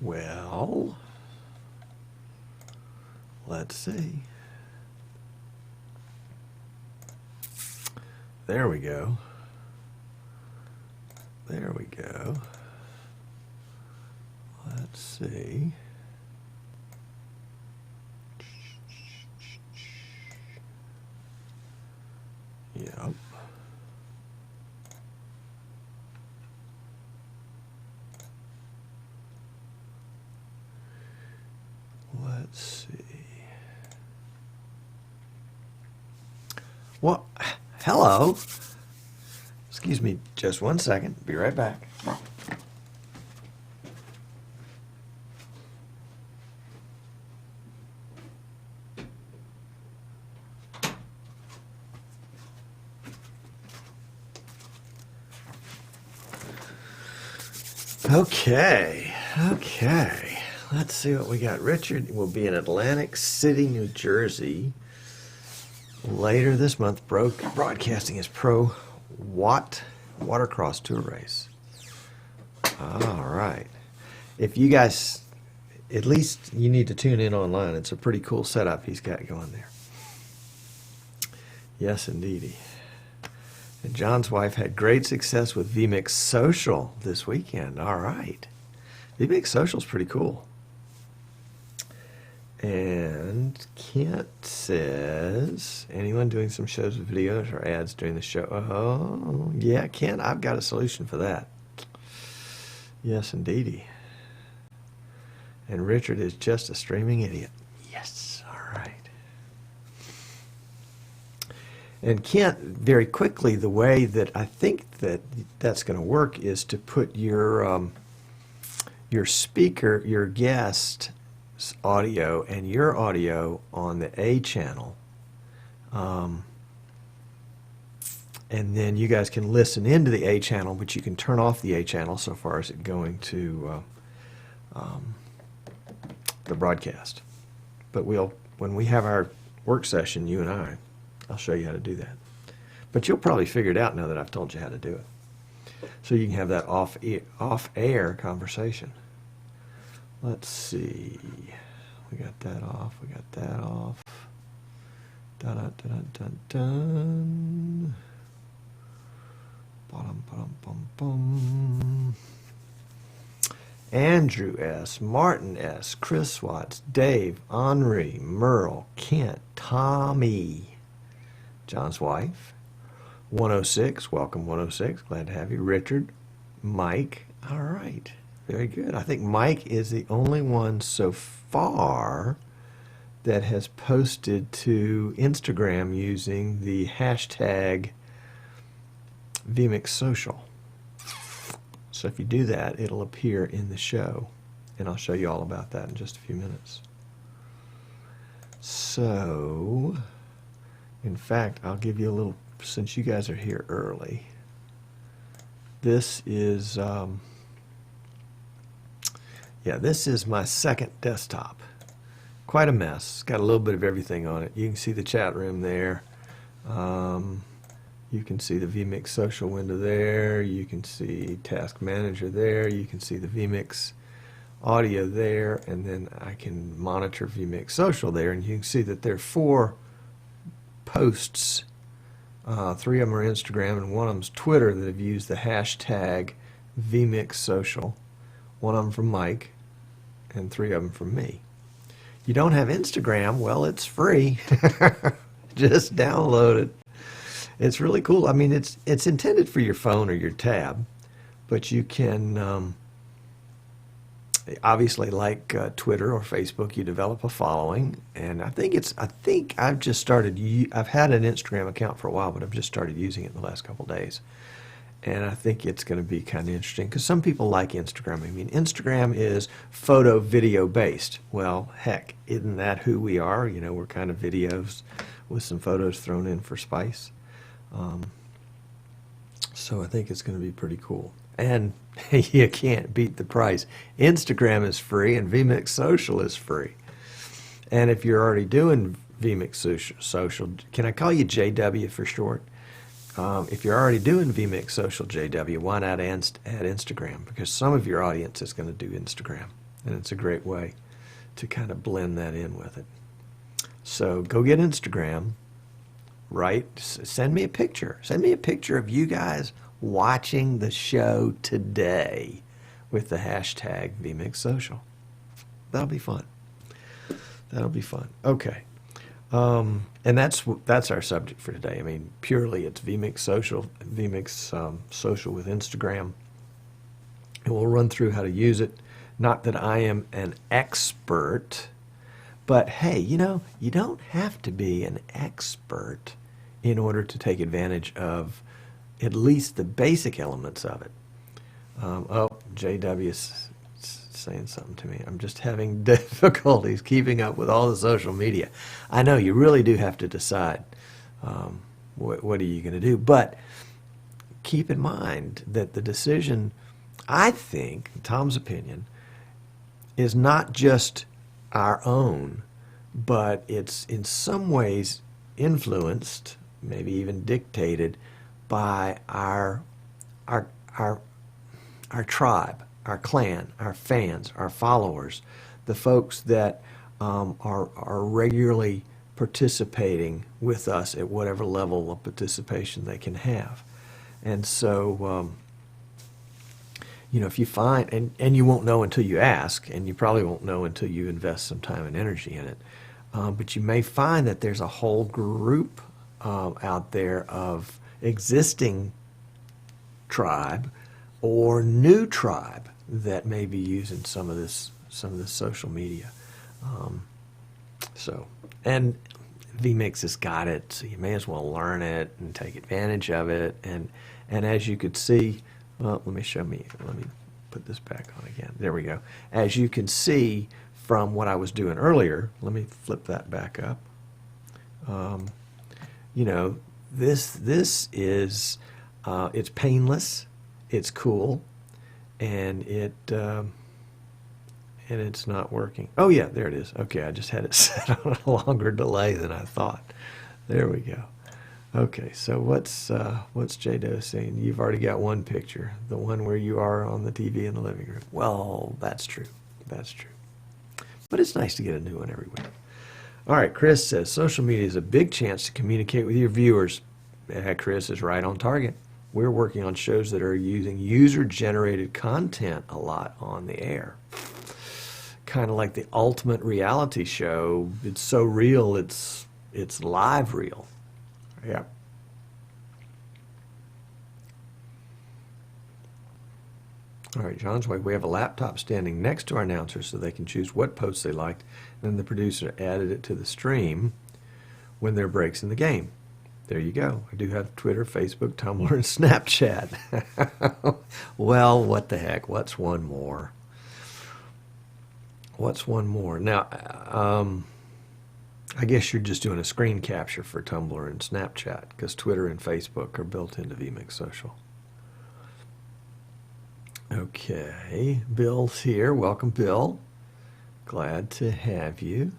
Well, let's see. There we go. There we go. Let's see. Yep. Let's see. Well, hello. Excuse me just one second. Be right back. Okay. Let's see what we got. Richard will be in Atlantic City, New Jersey later this month, broadcasting his pro watercross tour race. All right. If you guys, at least you need to tune in online. It's a pretty cool setup he's got going there. Yes, indeedy. And John's wife had great success with vMix Social this weekend. All right. vMix Social is pretty cool. And Kent says, anyone doing some shows with videos or ads during the show? Oh, yeah, Kent, I've got a solution for that. Yes, indeedy. And Richard is just a streaming idiot. Yes, all right. And Kent, very quickly, the way that I think that's going to work is to put your speaker, your guest audio and your audio on the A channel, and then you guys can listen into the A channel, but you can turn off the A channel so far as it going to the broadcast. But when we have our work session, you and I'll show you how to do that. But you'll probably figure it out now that I've told you how to do it. So you can have that off-air conversation. Let's see. We got that off. We got that off. Dun dun dun dun dun. Bum bum bum bum. Andrew S., Martin S., Chris Watts, Dave, Henri, Merle, Kent, Tommy, John's wife, 106, welcome 106, glad to have you, Richard, Mike, all right, very good. I think Mike is the only one so far that has posted to Instagram using the hashtag vMix Social. So if you do that, it'll appear in the show, and I'll show you all about that in just a few minutes. So, in fact, I'll give you a little, since you guys are here early, this is, this is my second desktop. Quite a mess. It's got a little bit of everything on it. You can see the chat room there. You can see the vMix Social window there. You can see Task Manager there. You can see the vMix audio there. And then I can monitor vMix Social there. And you can see that there are 4 posts. 3 of them are Instagram and 1 of them is Twitter that have used the hashtag vMix Social. 1 of them from Mike and 3 of them from me. You don't have Instagram? Well, it's free. Just download it. It's really cool. I mean, it's intended for your phone or your tab, but you can obviously, like Twitter or Facebook, you develop a following, and I think I've just started. I've had an Instagram account for a while, but I've just started using it in the last couple of days, and I think it's going to be kind of interesting because some people like Instagram. I mean, Instagram is photo video based. Well, heck, isn't that who we are? You know, we're kind of videos with some photos thrown in for spice. So I think it's going to be pretty cool. And you can't beat the price. Instagram is free and vMix Social is free. And if you're already doing vMix Social, can I call you JW for short? If you're already doing vMix Social JW, why not add Instagram? Because some of your audience is going to do Instagram. And it's a great way to kind of blend that in with it. So go get Instagram, right? Send me a picture. Send me a picture of you guys watching the show today with the hashtag vMix Social. That'll be fun. That'll be fun. Okay. And that's our subject for today. I mean, purely it's vMix Social, vMix Social with Instagram. And we'll run through how to use it. Not that I am an expert, but hey, you know, you don't have to be an expert in order to take advantage of at least the basic elements of it. Oh, JW is saying something to me. I'm just having difficulties keeping up with all the social media. I know you really do have to decide what are you going to do, but keep in mind that the decision, I think, Tom's opinion, is not just our own, but it's in some ways influenced, maybe even dictated by our tribe, our clan, our fans, our followers, the folks that are regularly participating with us at whatever level of participation they can have. And so, you know, if you find, and you won't know until you ask, and you probably won't know until you invest some time and energy in it, but you may find that there's a whole group out there of existing tribe or new tribe that may be using some of this social media. And vMix has got it, so you may as well learn it and take advantage of it. And as you could see, well, let me put this back on again. There we go. As you can see from what I was doing earlier, let me flip that back up. You know, this is it's painless, it's cool, and it's not working. Oh yeah, there it is. Okay, I just had it set on a longer delay than I thought. There we go. Okay, so what's J-Do saying? You've already got one picture, the one where you are on the TV in the living room. Well, that's true. That's true. But it's nice to get a new one every week. All right, Chris says, social media is a big chance to communicate with your viewers. Chris is right on target. We're working on shows that are using user-generated content a lot on the air. Kind of like the ultimate reality show. It's so real, it's live real. Yeah. All right, John's wife, we have a laptop standing next to our announcers so they can choose what posts they liked, and then the producer added it to the stream when there are breaks in the game. There you go. I do have Twitter, Facebook, Tumblr, and Snapchat. Well, what the heck? What's one more? What's one more? Now, I guess you're just doing a screen capture for Tumblr and Snapchat because Twitter and Facebook are built into vMix Social. Okay, Bill's here. Welcome, Bill. Glad to have you.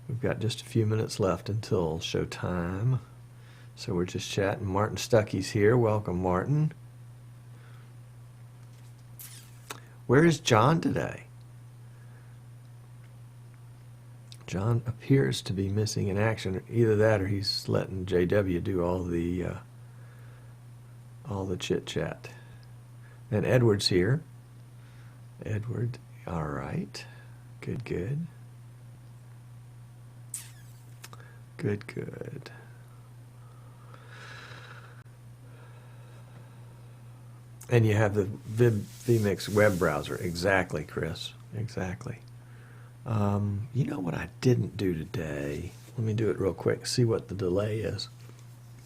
We've got just a few minutes left until showtime, so we're just chatting. Martin Stuckey's here. Welcome, Martin. Where is John today? John appears to be missing in action. Either that or he's letting JW do all the chit-chat. And Edward's here. Edward, all right. Good, good. Good, good. And you have the vMix web browser. Exactly, Chris. Exactly. You know what I didn't do today? Let me do it real quick. See what the delay is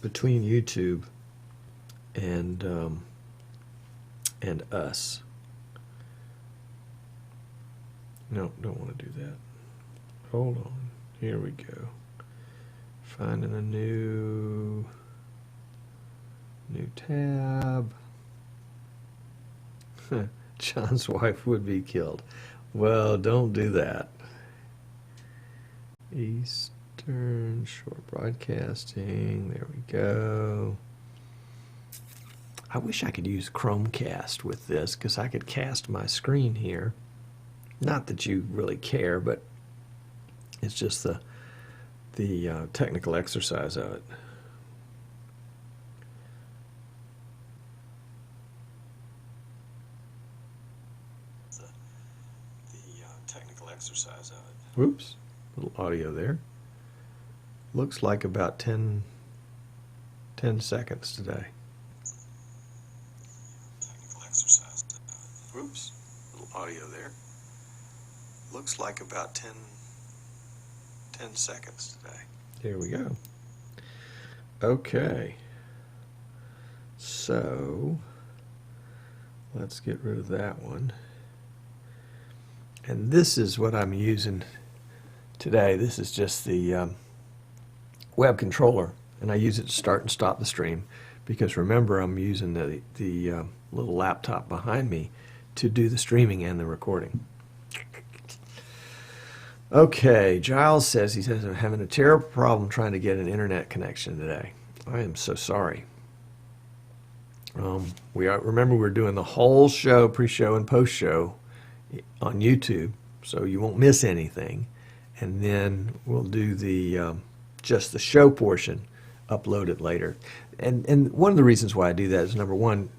between YouTube and us. No, don't want to do that. Hold on. Here we go. Finding a new tab. John's wife would be killed. Well, don't do that. Eastern Shore Broadcasting. There we go. I wish I could use Chromecast with this because I could cast my screen here Not that you really care, but it's just the technical exercise of it. Technical exercise of it. Whoops, little audio there. Looks like about 10 seconds today. Technical exercise. Whoops, little audio there. Looks like about 10 seconds today. Here we go. Okay. So, let's get rid of that one. And this is what I'm using today. This is just the web controller, and I use it to start and stop the stream because remember I'm using the little laptop behind me to do the streaming and the recording. Okay, Giles says I'm having a terrible problem trying to get an internet connection today. I am so sorry. Remember we're doing the whole show, pre-show and post-show on YouTube, so you won't miss anything. And then we'll do the just the show portion, upload it later. And one of the reasons why I do that is, number one,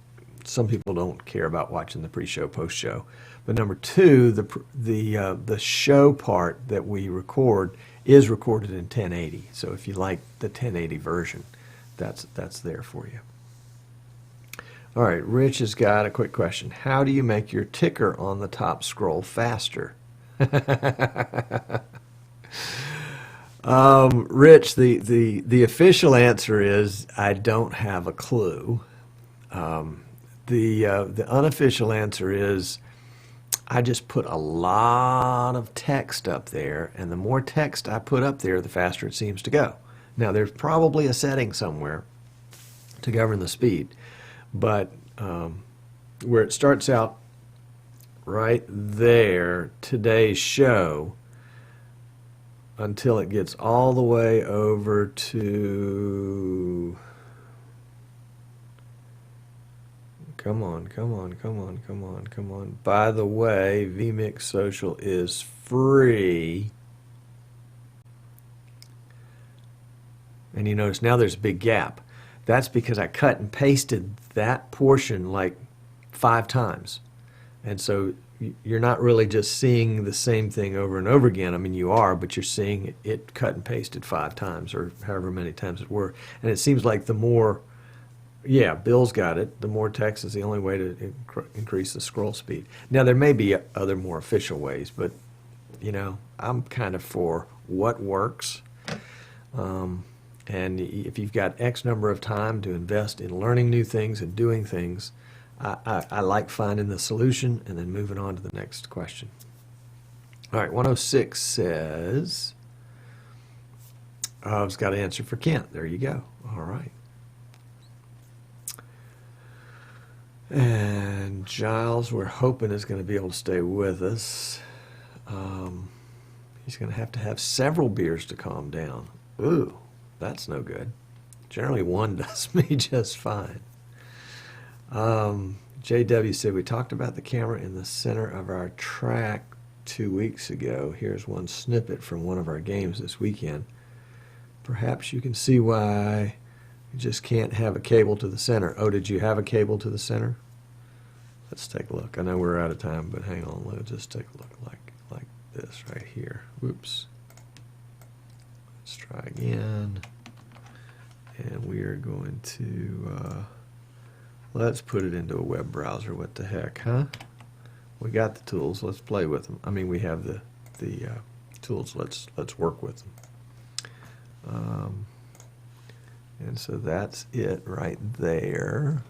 some people don't care about watching the pre-show, post-show. But number two, the show part that we record is recorded in 1080. So if you like the 1080 version, that's there for you. All right, Rich has got a quick question. How do you make your ticker on the top scroll faster? Rich, the official answer is I don't have a clue. The unofficial answer is I just put a lot of text up there, and the more text I put up there, the faster it seems to go. Now, there's probably a setting somewhere to govern the speed, but where it starts out right there, today's show, until it gets all the way over to, come on. By the way, vMix Social is free. And you notice now there's a big gap. That's because I cut and pasted that portion like 5 times. And so you're not really just seeing the same thing over and over again. I mean, you are, but you're seeing it cut and pasted 5 times or however many times it were. And it seems like the more, yeah, Bill's got it, the more text is the only way to increase the scroll speed. Now, there may be other more official ways, but, you know, I'm kind of for what works. And if you've got X number of time to invest in learning new things and doing things, I like finding the solution and then moving on to the next question. All right, 106 says, I've got an answer for Kent. There you go. All right. And Giles, we're hoping is going to be able to stay with us. He's going to have several beers to calm down. Ooh, that's no good. Generally, one does me just fine. JW said, we talked about the camera in the center of our track 2 weeks ago. Here's one snippet from one of our games this weekend. Perhaps you can see why you just can't have a cable to the center. Oh, did you have a cable to the center? Let's take a look. I know we're out of time, but hang on. Let's just take a look like this right here. Whoops. Let's try again. And we are going to... let's put it into a web browser. What the heck, huh? We got the tools. Let's play with them. I mean, we have the tools. Let's work with them. And so that's it right there.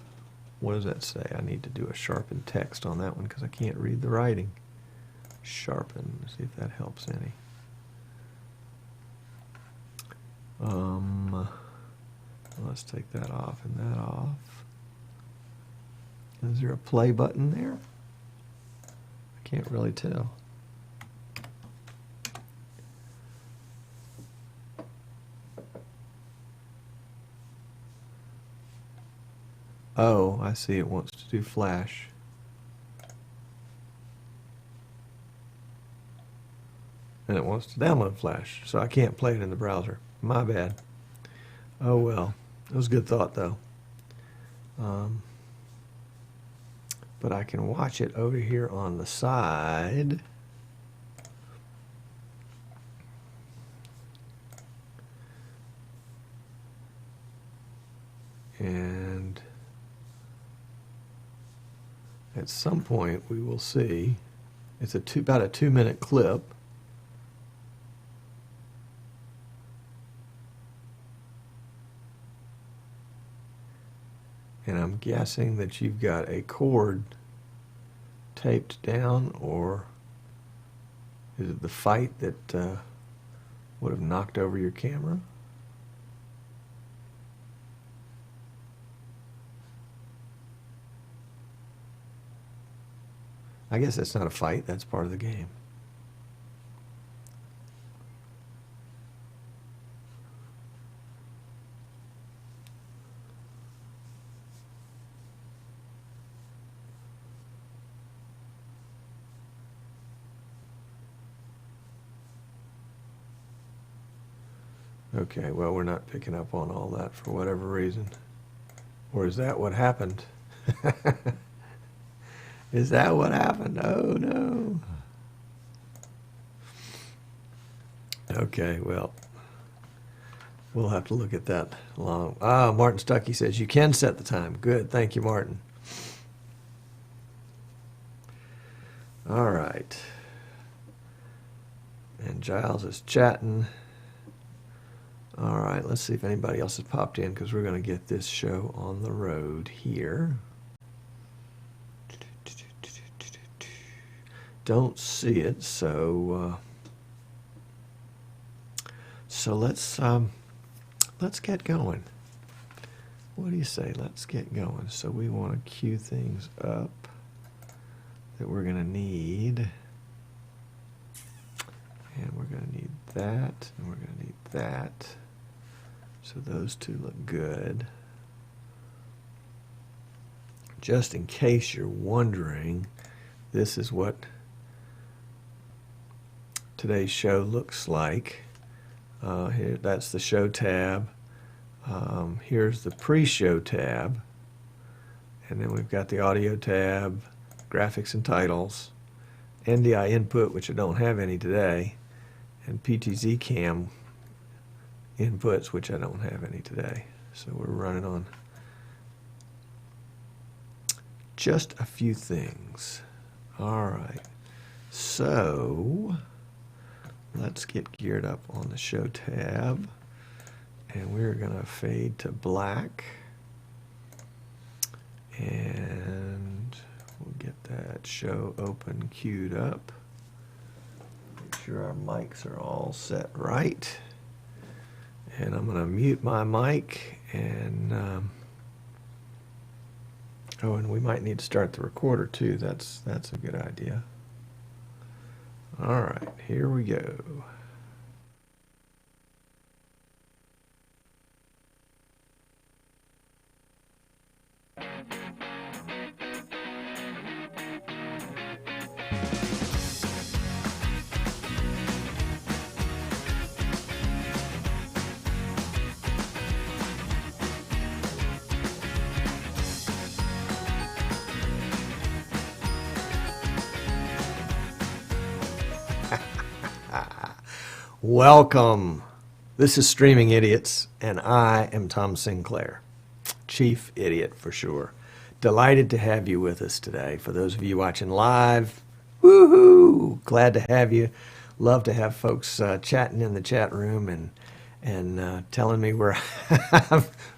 What does that say? I need to do a sharpen text on that one because I can't read the writing. Sharpen. See if that helps any. Let's take that off and that off. Is there a play button there? I can't really tell. Oh, I see. It wants to do flash. and it wants to download Flash, so I can't play it in the browser. My bad. Oh well. It was a good thought, though. But I can watch it over here on the side. And at some point we will see, it's about a 2-minute clip. And I'm guessing that you've got a cord taped down, or is it the fight that would have knocked over your camera? I guess that's not a fight, that's part of the game. Okay, well, we're not picking up on all that for whatever reason. Or is that what happened? Is that what happened? Oh, no. Okay, well, we'll have to look at that long. Ah, Martin Stuckey says, you can set the time. Good, thank you, Martin. All right. And Giles is chatting. All right, let's see if anybody else has popped in, because we're going to get this show on the road here. Don't see it, so let's get going. What do you say? Let's get going. So we want to cue things up that we're going to need, and we're going to need that, and we're going to need that. So those two look good. Just in case you're wondering, this is what today's show looks like. Here, that's the show tab. Here's the pre-show tab. And then we've got the audio tab, graphics and titles, NDI input, which I don't have any today, and PTZ cam inputs, which I don't have any today. So we're running on just a few things. All right. So let's get geared up on the show tab, and we're going to fade to black, and we'll get that show open queued up. Make sure our mics are all set right, and I'm going to mute my mic, and oh, and we might need to start the recorder too. That's a good idea. All right, here we go. Welcome. This is Streaming Idiots, and I am Tom Sinclair, Chief Idiot for sure. Delighted to have you with us today. For those of you watching live, woohoo! Glad to have you. Love to have folks chatting in the chat room and telling me where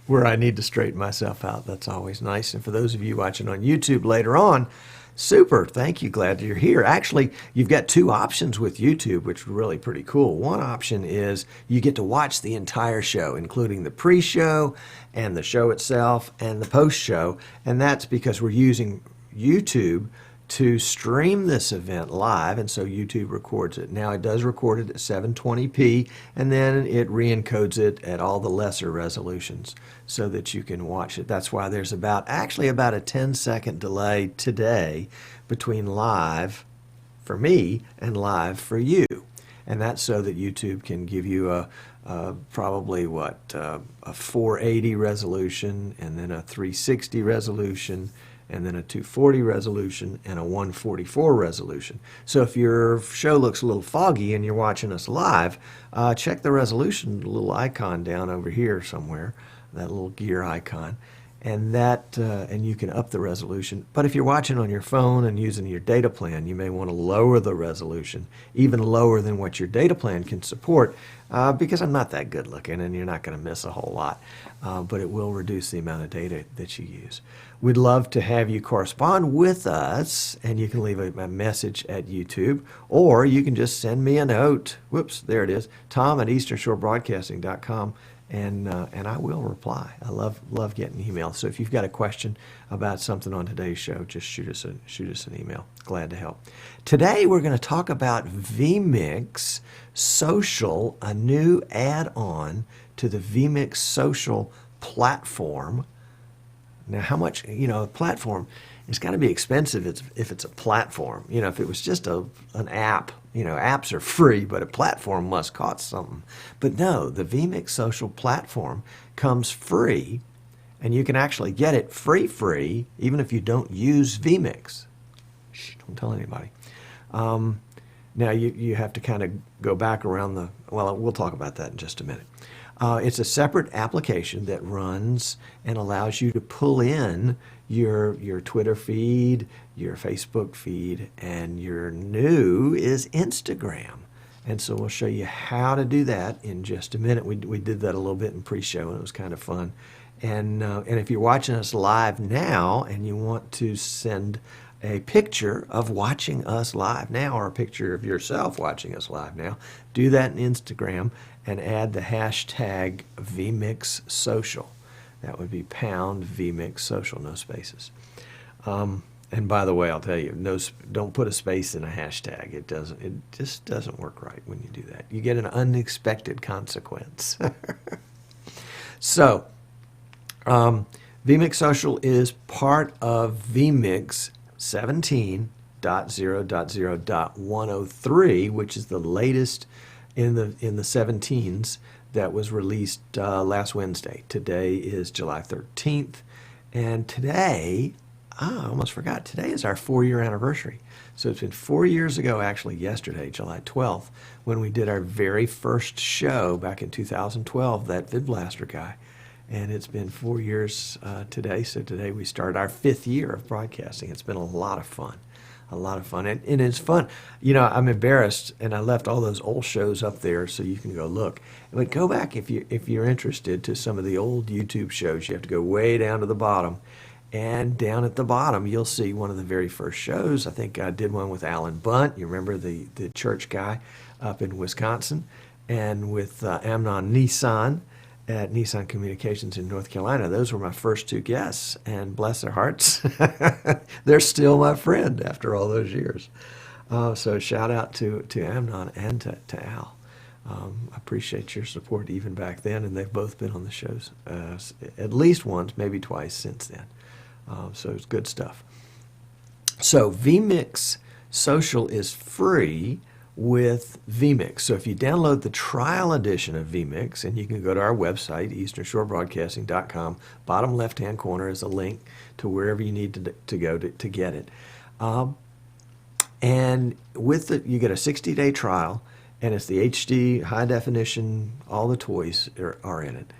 where I need to straighten myself out. That's always nice. And for those of you watching on YouTube later on, super, thank you, glad you're here. Actually, you've got two options with YouTube, which are really pretty cool. One option is you get to watch the entire show, including the pre-show and the show itself and the post-show, and that's because we're using YouTube to stream this event live, and so YouTube records it. Now, it does record it at 720p, and then it re-encodes it at all the lesser resolutions so that you can watch it. That's why there's actually about a 10-second delay today between live for me and live for you. and that's so that YouTube can give you probably a 480 resolution, and then a 360 resolution, and then a 240 resolution, and a 144 resolution. So if your show looks a little foggy and you're watching us live, check the resolution, the little icon down over here somewhere, that little gear icon, and and you can up the resolution. But if you're watching on your phone and using your data plan, you may want to lower the resolution, even lower than what your data plan can support, because I'm not that good looking and you're not going to miss a whole lot, but it will reduce the amount of data that you use. We'd love to have you correspond with us, and you can leave a message at YouTube, or you can just send me a note. Whoops, there it is, tom@easternshorebroadcasting.com, and I will reply. I love getting emails. So if you've got a question about something on today's show, just shoot us an email. Glad to help. Today we're going to talk about vMix Social, a new add-on to the vMix Social platform. Now, how much, a platform, it's got to be expensive if it's a platform. If it was just an app, apps are free, but a platform must cost something. But no, the vMix Social platform comes free, and you can actually get it free, even if you don't use vMix. Shh, don't tell anybody. Now, you have to kind of go back around well, we'll talk about that in just a minute. It's a separate application that runs and allows you to pull in your Twitter feed, your Facebook feed, and your new is Instagram. And so we'll show you how to do that in just a minute. We did that a little bit in pre-show, and it was kind of fun. And if you're watching us live now and you want to send a picture of watching us live now, or a picture of yourself watching us live now, do that in Instagram and add the hashtag vMix Social. That would be pound vMix Social, no spaces. And by the way, I'll tell you, don't put a space in a hashtag. It just doesn't work right when you do that. You get an unexpected consequence. So, vMix Social is part of vMix 17.0.0.103, which is the latest in the 17s that was released last Wednesday. Today is July 13th, and today, I almost forgot, today is our 4-year anniversary. So it's been 4 years ago, actually yesterday, July 12th, when we did our very first show back in 2012, that VidBlaster guy. And it's been 4 years today, so today we start our 5th year of broadcasting. It's been a lot of fun. A lot of fun. And it's fun. I'm embarrassed, and I left all those old shows up there so you can go look. But go back if you're interested to some of the old YouTube shows. You have to go way down to the bottom. And down at the bottom, you'll see one of the very first shows. I think I did one with Alan Bunt. You remember the church guy up in Wisconsin. And with Amnon Nissan at Nissan Communications in North Carolina. Those were my first 2 guests, and bless their hearts, they're still my friend after all those years. So shout out to Amnon and to Al. I appreciate your support even back then, and they've both been on the shows at least once, maybe twice since then. So it's good stuff. So vMix Social is free with vMix. So if you download the trial edition of vMix, and you can go to our website, easternshorebroadcasting.com, bottom left-hand corner is a link to wherever you need to go to get it. And with it, you get a 60-day trial, and it's the HD, high definition, all the toys are in it.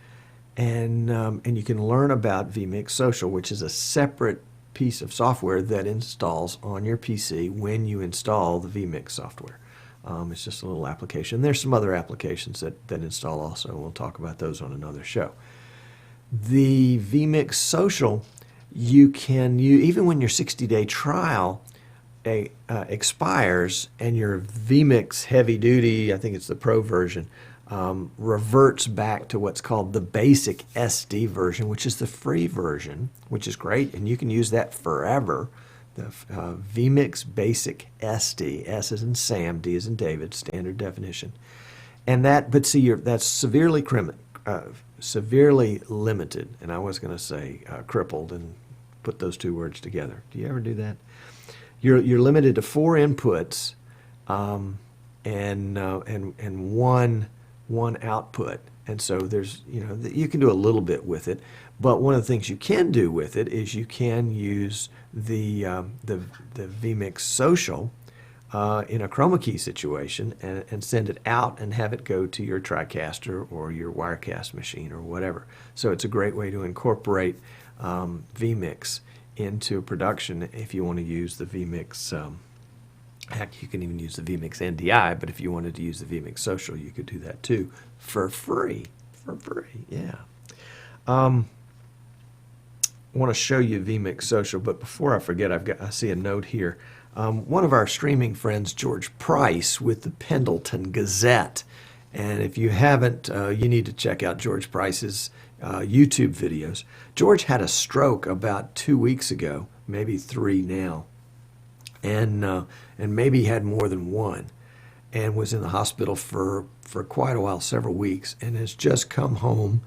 And you can learn about vMix Social, which is a separate piece of software that installs on your PC when you install the vMix software. It's just a little application. There's some other applications that install also. We'll talk about those on another show. The vMix Social, you can even when your 60-day trial expires and your vMix Heavy Duty, I think it's the Pro version, reverts back to what's called the basic SD version, which is the free version, which is great, and you can use that forever. The vMix Basic SD, S as in Sam, D as in David, standard definition. And but see, that's severely limited, and I was going to say crippled and put those 2 words together. Do you ever do that? You're limited to 4 inputs, and one output. And so there's, you can do a little bit with it, but one of the things you can do with it is you can use the vMix Social in a chroma key situation and send it out and have it go to your TriCaster or your Wirecast machine or whatever. So it's a great way to incorporate vMix into production if you want to use the vMix. Heck, you can even use the vMix NDI, but if you wanted to use the vMix Social, you could do that too for free. For free, yeah. I want to show you vMix Social, but before I forget, I see a note here. One of our streaming friends, George Price, with the Pendleton Gazette, and if you haven't, you need to check out George Price's YouTube videos. George had a stroke about 2 weeks ago, maybe 3 now, and maybe had more than one, and was in the hospital for quite a while, several weeks, and has just come home.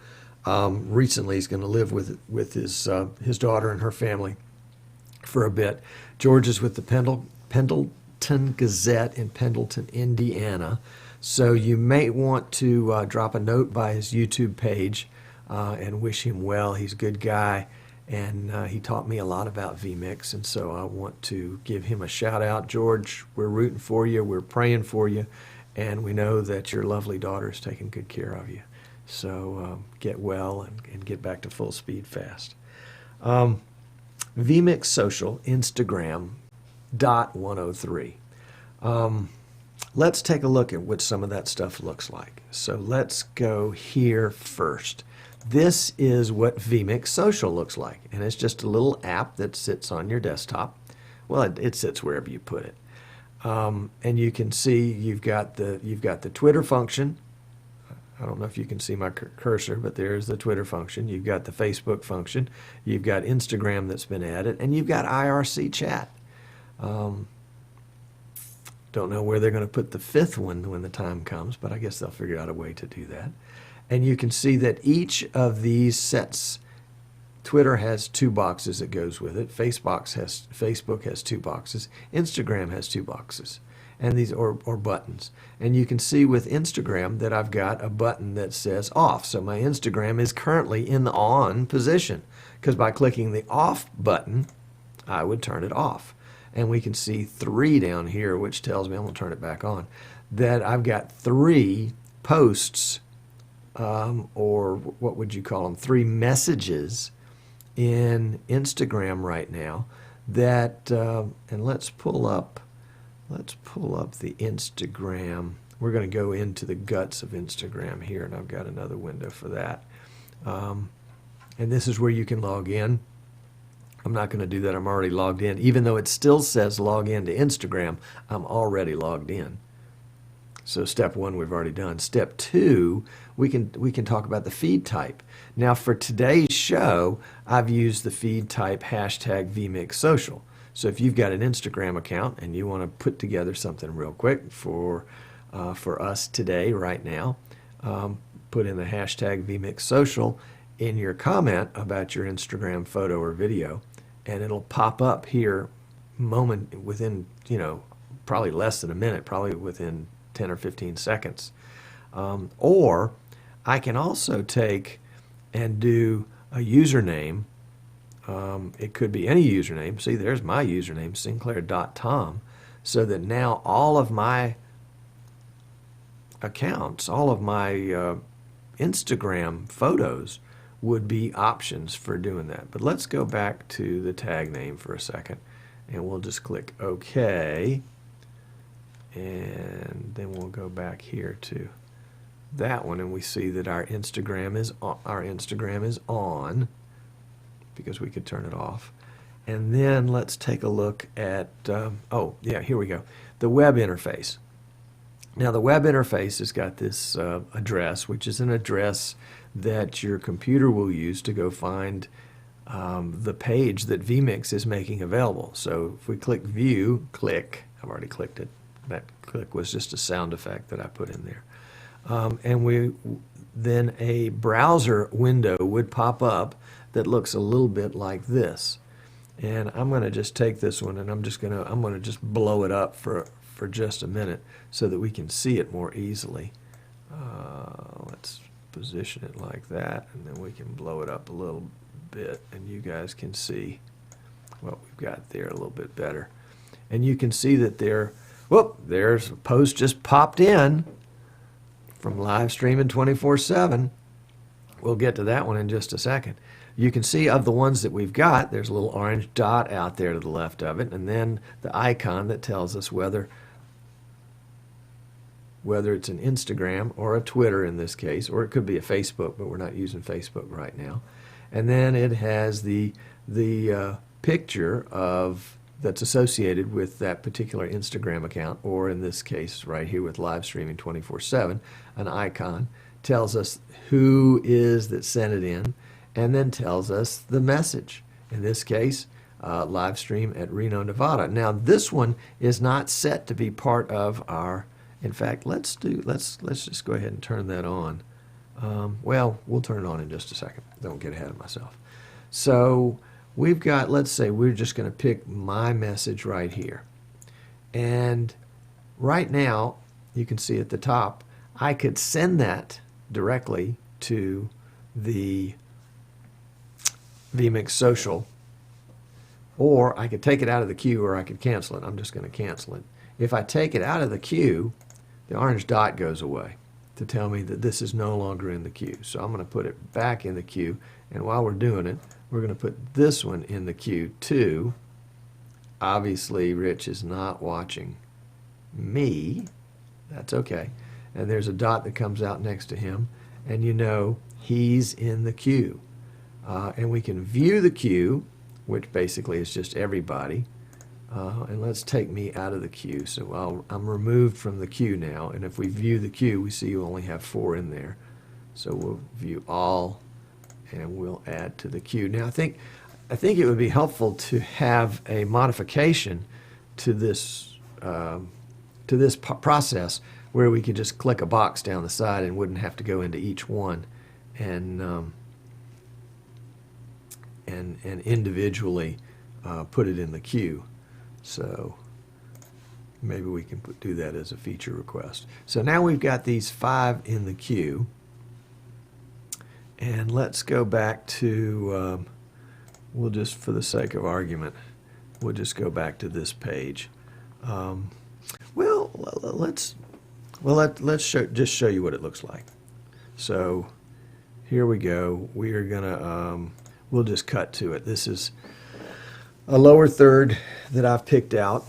Recently, he's going to live with his daughter and her family for a bit. George is with the Pendleton Gazette in Pendleton, Indiana. So you may want to drop a note by his YouTube page and wish him well. He's a good guy, and he taught me a lot about vMix, and so I want to give him a shout out. George, we're rooting for you, we're praying for you, and we know that your lovely daughter is taking good care of you. So get well and get back to full speed fast. vMix Social, Instagram, .103. Let's take a look at what some of that stuff looks like. So let's go here first. This is what vMix Social looks like, and it's just a little app that sits on your desktop. Well, it sits wherever you put it, and you can see you've got the Twitter function. I don't know if you can see my cursor, but there's the Twitter function. You've got the Facebook function. You've got Instagram that's been added, and you've got IRC chat. Don't know where they're going to put the 5th one when the time comes, but I guess they'll figure out a way to do that. And you can see that each of these sets, Twitter has 2 boxes that goes with it. Facebook has 2 boxes. Instagram has 2 boxes, and these or buttons. And you can see with Instagram that I've got a button that says off. So my Instagram is currently in the on position, because by clicking the off button, I would turn it off. And we can see 3 down here, which tells me, I'm going to turn it back on, that I've got 3 posts, or what would you call them, 3 messages in Instagram right now that, and let's pull up the Instagram. We're going to go into the guts of Instagram here, and I've got another window for that. And this is where you can log in. I'm not going to do that. I'm already logged in. Even though it still says log in to Instagram, I'm already logged in. So step 1 we've already done. Step 2, we can talk about the feed type. Now for today's show, I've used the feed type hashtag vMix Social. So if you've got an Instagram account and you want to put together something real quick for us today, right now, put in the hashtag vMix Social in your comment about your Instagram photo or video, and it'll pop up here within, probably less than a minute, probably within 10 or 15 seconds. Or I can also take and do a username. It could be any username. See, there's my username, Sinclair.tom, so that now all of my accounts, all of my Instagram photos would be options for doing that. But let's go back to the tag name for a second, and we'll just click OK, and then we'll go back here to that one, and we see that our Instagram is on, because we could turn it off. And then let's take a look at oh yeah, here we go, the web interface. Now the web interface has got this address, which is an address that your computer will use to go find the page that vMix is making available. So if we click view, I've already clicked it. That click was just a sound effect that I put in there. And then a browser window would pop up that looks a little bit like this. And I'm going to just take this one, and I'm going to just blow it up for for just a minute so that we can see it more easily. Let's position it like that, and then we can blow it up a little bit, and you guys can see what we've got there a little bit better. And you can see that there's a post just popped in from live streaming 24/7. We'll get to that one in just a second. You can see of the ones that we've got, there's a little orange dot out there to the left of it, and then the icon that tells us whether it's an Instagram or a Twitter in this case, or it could be a Facebook, but we're not using Facebook right now. And then it has the picture that's associated with that particular Instagram account, or in this case right here with live streaming 24/7, an icon tells us who is that sent it in, and then tells us the message. In this case, live stream at Reno, Nevada. Now this one is not set to be part of our. In fact, let's just go ahead and turn that on. Well, we'll turn it on in just a second. Don't get ahead of myself. So we've got, let's say we're just going to pick my message right here. And right now, you can see at the top, I could send that directly to the vMix Social, or I could take it out of the queue, or I could cancel it. I'm just going to cancel it. If I take it out of the queue, the orange dot goes away to tell me that this is no longer in the queue. So I'm going to put it back in the queue, and while we're doing it, we're going to put this one in the queue too. Obviously, Rich is not watching me. That's okay. And there's a dot that comes out next to him, and you know he's in the queue. And we can view the queue, which basically is just everybody. And let's take me out of the queue. So I'm removed from the queue now, and if we view the queue, we see you only have 4 in there. So we'll view all, and we'll add to the queue. Now I think it would be helpful to have a modification to this process where we could just click a box down the side and wouldn't have to go into each one and individually put it in the queue. So maybe we can do that as a feature request. So now we've got these 5 in the queue, and let's go back to, we'll just, for the sake of argument, we'll just go back to this page. Let's just show you what it looks like. So here we go. We are gonna, we'll just cut to it. This is a lower third that I've picked out,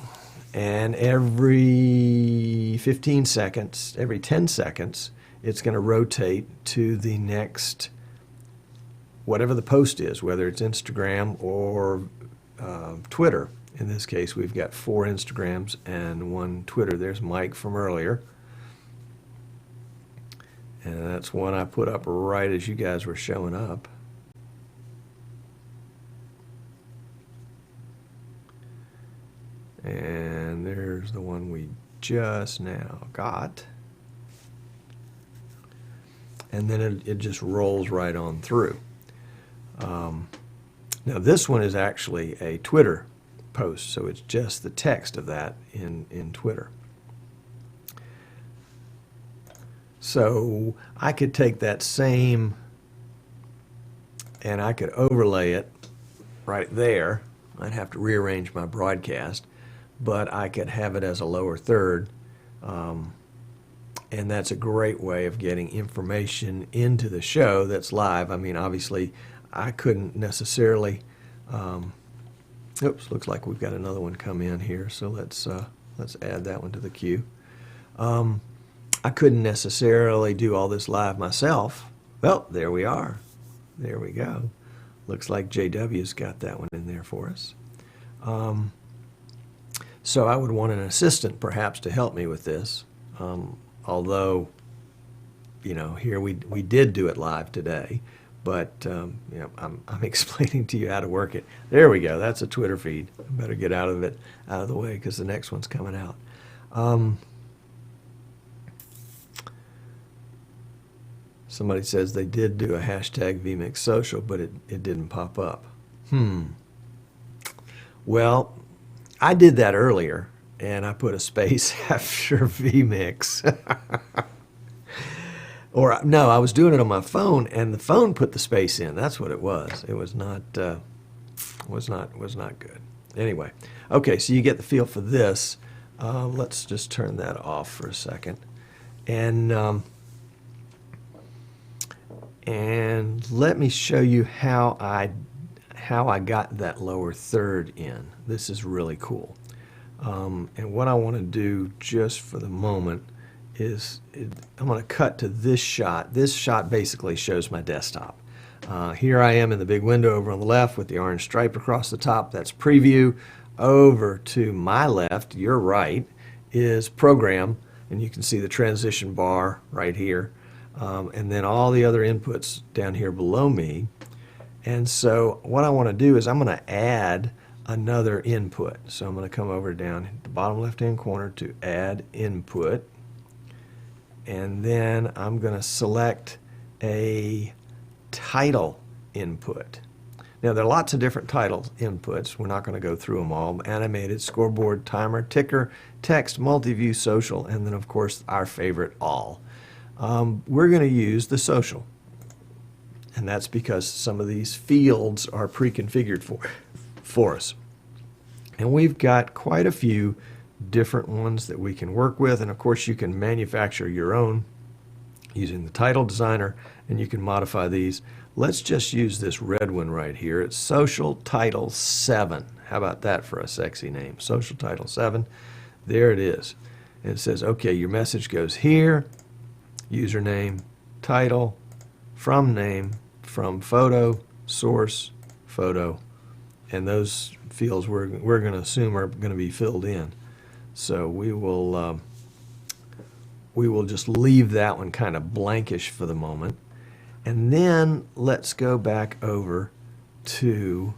and every 15 seconds, every 10 seconds, it's going to rotate to the next, whatever the post is, whether it's Instagram or Twitter. In this case, we've got 4 Instagrams and 1 Twitter. There's Mike from earlier. And that's one I put up right as you guys were showing up. And there's the one we just now got. And then it just rolls right on through. Now this one is actually a Twitter post, so it's just the text of that in Twitter. So I could take that same and I could overlay it right there. I'd have to rearrange my broadcast, but I could have it as a lower third, and that's a great way of getting information into the show that's live. I mean, obviously, I couldn't necessarily. Oops, looks like we've got another one come in here, so let's add that one to the queue. I couldn't necessarily do all this live myself. Well, there we are. There we go. Looks like JW's got that one in there for us. So I would want an assistant perhaps to help me with this. Although, you know, here we did do it live today, but you know, I'm explaining to you how to work it. There we go. That's a Twitter feed. I better get out of the way because the next one's coming out. Somebody says they did do a hashtag vMix social, but it didn't pop up. Well, I did that earlier, and I put a space after vMix. Or no, I was doing it on my phone, and the phone put the space in. That's what it was. It was not good. Anyway, okay, so you get the feel for this. Let's just turn that off for a second, and let me show you how I got that lower third in. This is really cool. And what I want to do just for the moment is I'm going to cut to this shot. This shot basically shows my desktop. Here I am in the big window over on the left with the orange stripe across the top. That's preview. Over to my left, your right, is program, and you can see the transition bar right here, and then all the other inputs down here below me. And so what I want to do is I'm going to add another input. So I'm going to come over down at the bottom left-hand corner to add input, and then I'm going to select a title input. Now there are lots of different title inputs. We're not going to go through them all. Animated, scoreboard, timer, ticker, text, multi-view, social, and then of course our favorite, all. We're going to use the social, and that's because some of these fields are pre-configured for us. And we've got quite a few different ones that we can work with, and of course you can manufacture your own using the title designer, and you can modify these. Let's just use this red one right here. It's Social Title 7. How about that for a sexy name? Social Title 7. There it is. And it says, okay, your message goes here, username, title, from name, from photo, source, photo, and those fields we're going to assume are going to be filled in. So we will just leave that one kind of blankish for the moment. And then let's go back over to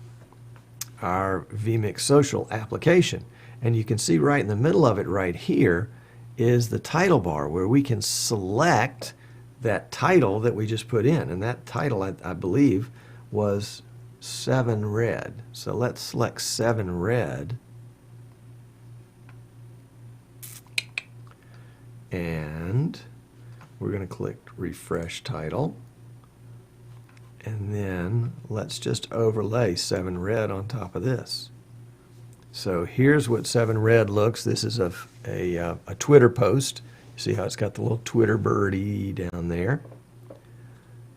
our vMix Social application. And you can see right in the middle of it right here is the title bar where we can select that title that we just put in. And that title, I believe, was 7 red. So let's select 7 red. And we're going to click refresh title. And then let's just overlay 7 red on top of this. So here's what 7 red looks. This is a Twitter post. You see how it's got the little Twitter birdie down there.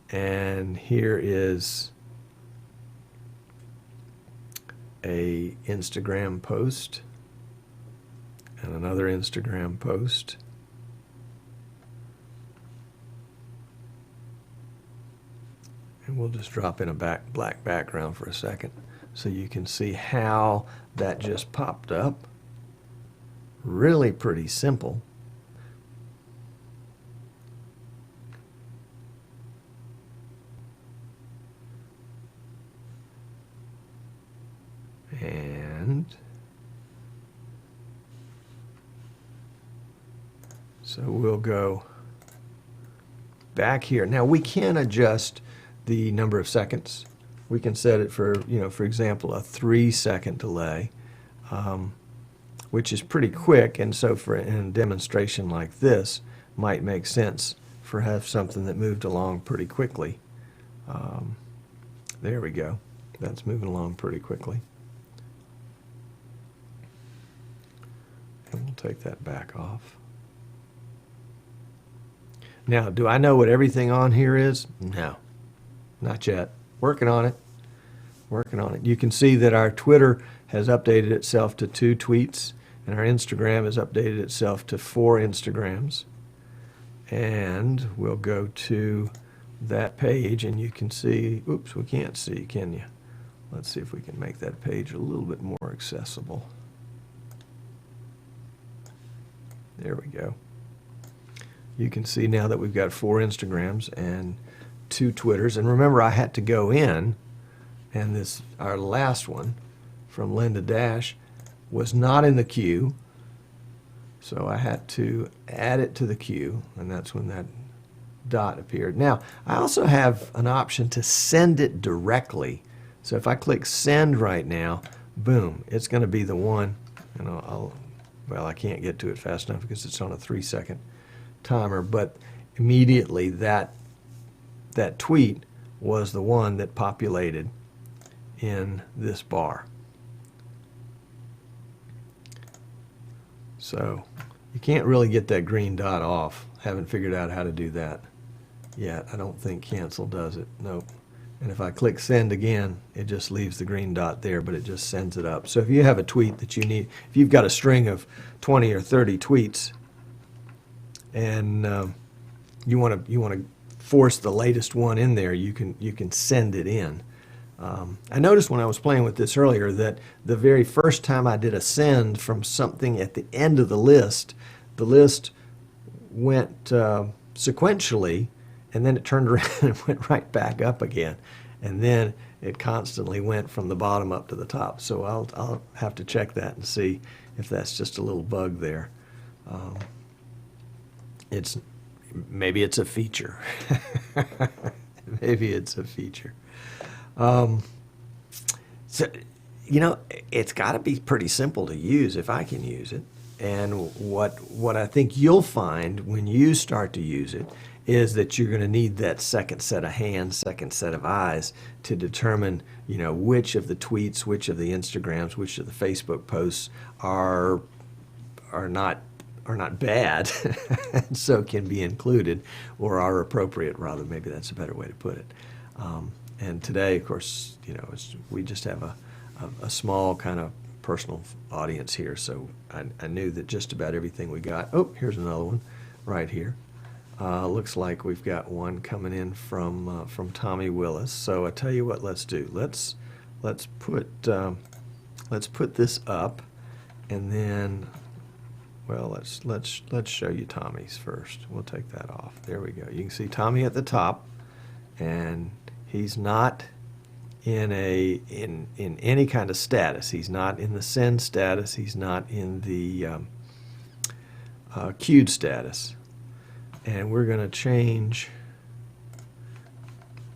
And here is a Instagram post and another Instagram post. And we'll just drop in a black background for a second so you can see how that just popped up. Really pretty simple. And so we'll go back here. Now we can adjust the number of seconds. We can set it for, for example, a 3-second delay, which is pretty quick, and so for in a demonstration like this, might make sense for have something that moved along pretty quickly. There we go. That's moving along pretty quickly. And we'll take that back off. Now, do I know what everything on here is? No. Not yet. Working on it. Working on it. You can see that our Twitter has updated itself to 2 tweets, and our Instagram has updated itself to 4 Instagrams. And we'll go to that page, and you can see, oops, we can't see, can you? Let's see if we can make that page a little bit more accessible. There we go. You can see now that we've got 4 Instagrams and 2 Twitters, and remember I had to go in, and this our last one from Linda Dash was not in the queue, so I had to add it to the queue, and that's when that dot appeared. Now I also have an option to send it directly, so if I click send right now, boom, it's going to be the one, and I'll well, I can't get to it fast enough because it's on a 3-second timer, but immediately that tweet was the one that populated in this bar. So you can't really get that green dot off. Haven't figured out how to do that yet. I don't think cancel does it. Nope. And if I click send again, it just leaves the green dot there, but it just sends it up. So if you have a tweet that you need, if you've got a string of 20 or 30 tweets, and you want to force the latest one in there, you can send it in. I noticed when I was playing with this earlier that the very first time I did a send from something at the end of the list went sequentially, and then it turned around and went right back up again. And then it constantly went from the bottom up to the top. So I'll have to check that and see if that's just a little bug there. Maybe it's a feature. Maybe it's a feature. So, it's got to be pretty simple to use if I can use it. And what I think you'll find when you start to use it is that you're going to need that second set of hands, second set of eyes to determine, which of the tweets, which of the Instagrams, which of the Facebook posts are not bad, and so can be included, or are appropriate, rather. Maybe that's a better way to put it. And today, of course, we just have a small kind of personal audience here, so I knew that just about everything we got. Oh, here's another one right here. Looks like we've got one coming in from Tommy Willis. So I tell you what, let's do. Let's put this up, and then, well, let's show you Tommy's first. We'll take that off. There we go. You can see Tommy at the top, and he's not in any kind of status. He's not in the send status. He's not in the queued status. And we're going to change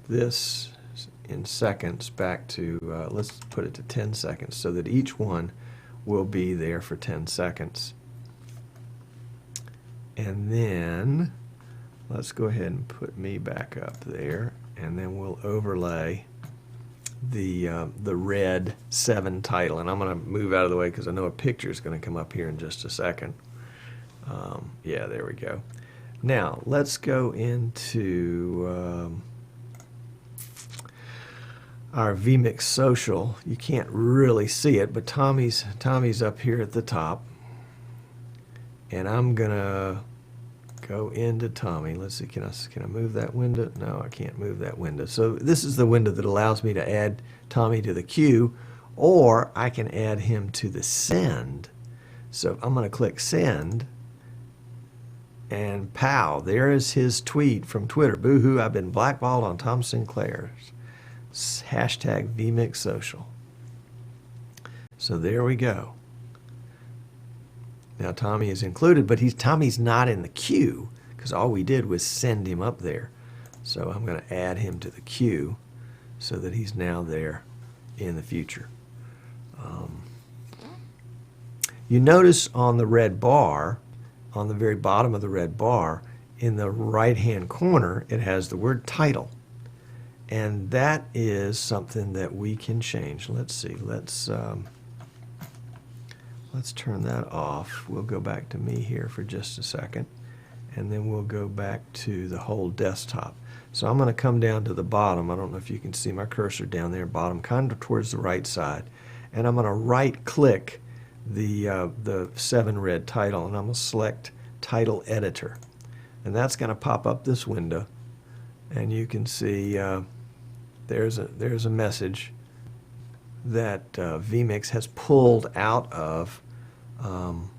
this in seconds back to, let's put it to 10 seconds so that each one will be there for 10 seconds. And then let's go ahead and put me back up there, and then we'll overlay the red 7 title. And I'm going to move out of the way because I know a picture is going to come up here in just a second. Yeah, there we go. Now, let's go into our vMix social. You can't really see it, but Tommy's up here at the top. And I'm going to go into Tommy. Let's see, can I move that window? No, I can't move that window. So this is the window that allows me to add Tommy to the queue, or I can add him to the send. So I'm going to click send. And pow, there is his tweet from Twitter. Boo-hoo, I've been blackballed on Tom Sinclair's. Hashtag vMix social. So there we go. Now Tommy is included, but Tommy's not in the queue because all we did was send him up there. So I'm going to add him to the queue so that he's now there in the future. You notice on the red bar, on the very bottom of the red bar, in the right-hand corner, it has the word title. And that is something that we can change. Let's see. Let's turn that off. We'll go back to me here for just a second, and then we'll go back to the whole desktop. So I'm going to come down to the bottom. I don't know if you can see my cursor down there, bottom, kind of towards the right side. And I'm going to right-click the 7 red title, and I'm going to select Title Editor. And that's going to pop up this window, and you can see there's a message that vMix has pulled out of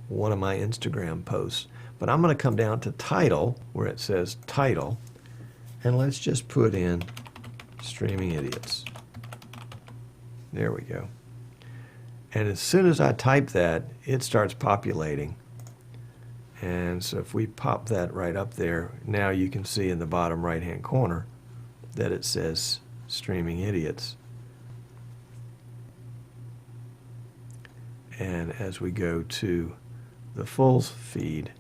one of my Instagram posts. But I'm going to come down to Title, where it says Title, and let's just put in Streaming Idiots. There we go. And as soon as I type that, it starts populating. And so if we pop that right up there, now you can see in the bottom right-hand corner that it says Streaming Idiots. And as we go to the full feed,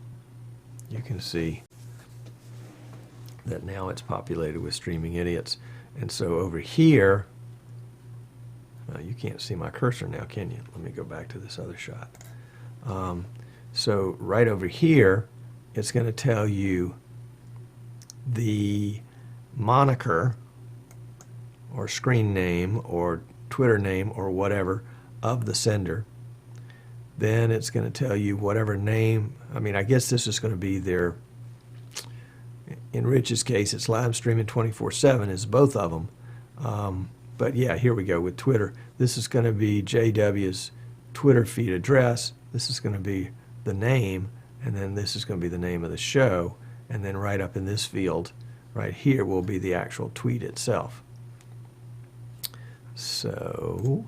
you can see that now it's populated with streaming idiots. And so over here, you can't see my cursor now, can you? Let me go back to this other shot. So right over here, it's going to tell you the moniker or screen name or Twitter name or whatever of the sender. Then it's going to tell you whatever name. I mean, I guess this is going to be their, in Rich's case, it's live streaming 24/7 is both of them. But yeah, here we go with Twitter. This is going to be JW's Twitter feed address. This is going to be the name, and then this is going to be the name of the show. And then right up in this field, right here, will be the actual tweet itself. So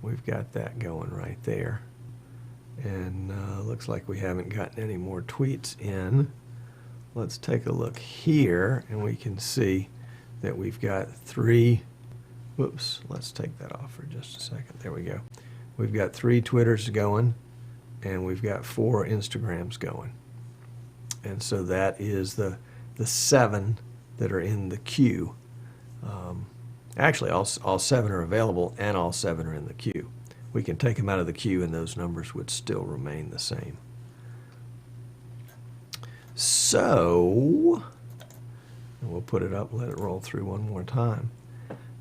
we've got that going right there. And looks like we haven't gotten any more tweets in. Let's take a look here, and we can see that we've got 3. Whoops, let's take that off for just a second. There we go. We've got 3 Twitters going, and we've got 4 Instagrams going. And so that is the 7 that are in the queue. Actually, all 7 are available, and all 7 are in the queue. We can take them out of the queue, and those numbers would still remain the same. So, we'll put it up, let it roll through one more time.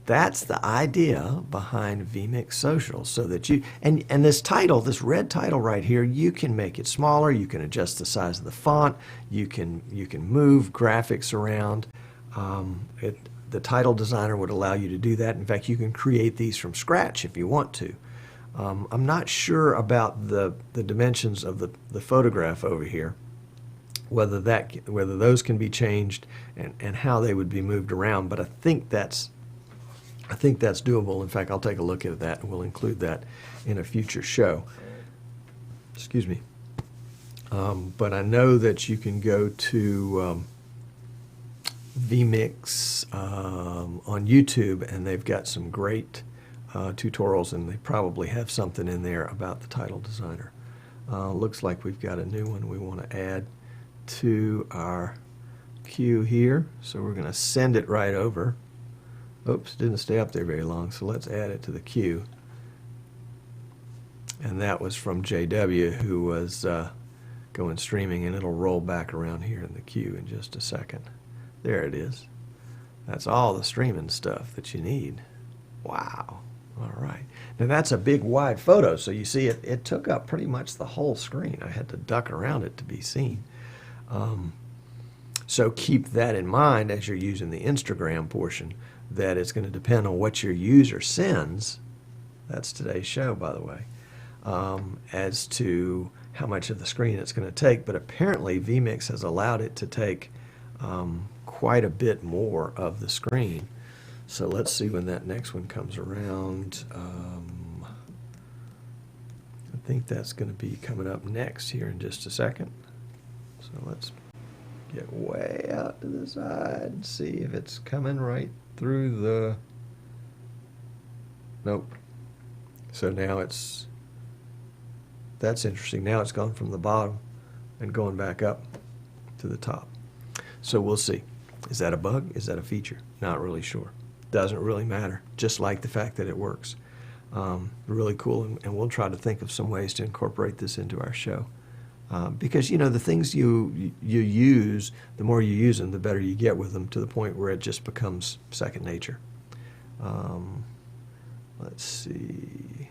That's the idea behind vMix Social, so that you, and this title, this red title right here, you can make it smaller, you can adjust the size of the font, you can move graphics around. The title designer would allow you to do that. In fact, you can create these from scratch if you want to. I'm not sure about the dimensions of the photograph over here, whether those can be changed and how they would be moved around, but I think that's doable. In fact, I'll take a look at that, and we'll include that in a future show. Excuse me. But I know that you can go to vMix on YouTube, and they've got some great tutorials, and they probably have something in there about the title designer. Looks like we've got a new one we want to add to our queue here, so we're going to send it right over. Oops, didn't stay up there very long, so let's add it to the queue. And that was from JW, who was going streaming, and it'll roll back around here in the queue in just a second. There it is. That's all the streaming stuff that you need. Wow. All right. Now that's a big wide photo, so you see it took up pretty much the whole screen. I had to duck around it to be seen. So keep that in mind as you're using the Instagram portion, that it's going to depend on what your user sends. That's today's show, by the way, as to how much of the screen it's going to take. But apparently vMix has allowed it to take quite a bit more of the screen. So let's see when that next one comes around. I think that's going to be coming up next here in just a second. So let's get way out to the side and see if it's coming right through the... Nope. So now that's interesting. Now it's gone from the bottom and going back up to the top. So we'll see. Is that a bug? Is that a feature? Not really sure. Doesn't really matter, just like the fact that it works. Really cool, and we'll try to think of some ways to incorporate this into our show. Because, you know, the things you use, the more you use them, the better you get with them, to the point where it just becomes second nature. Let's see.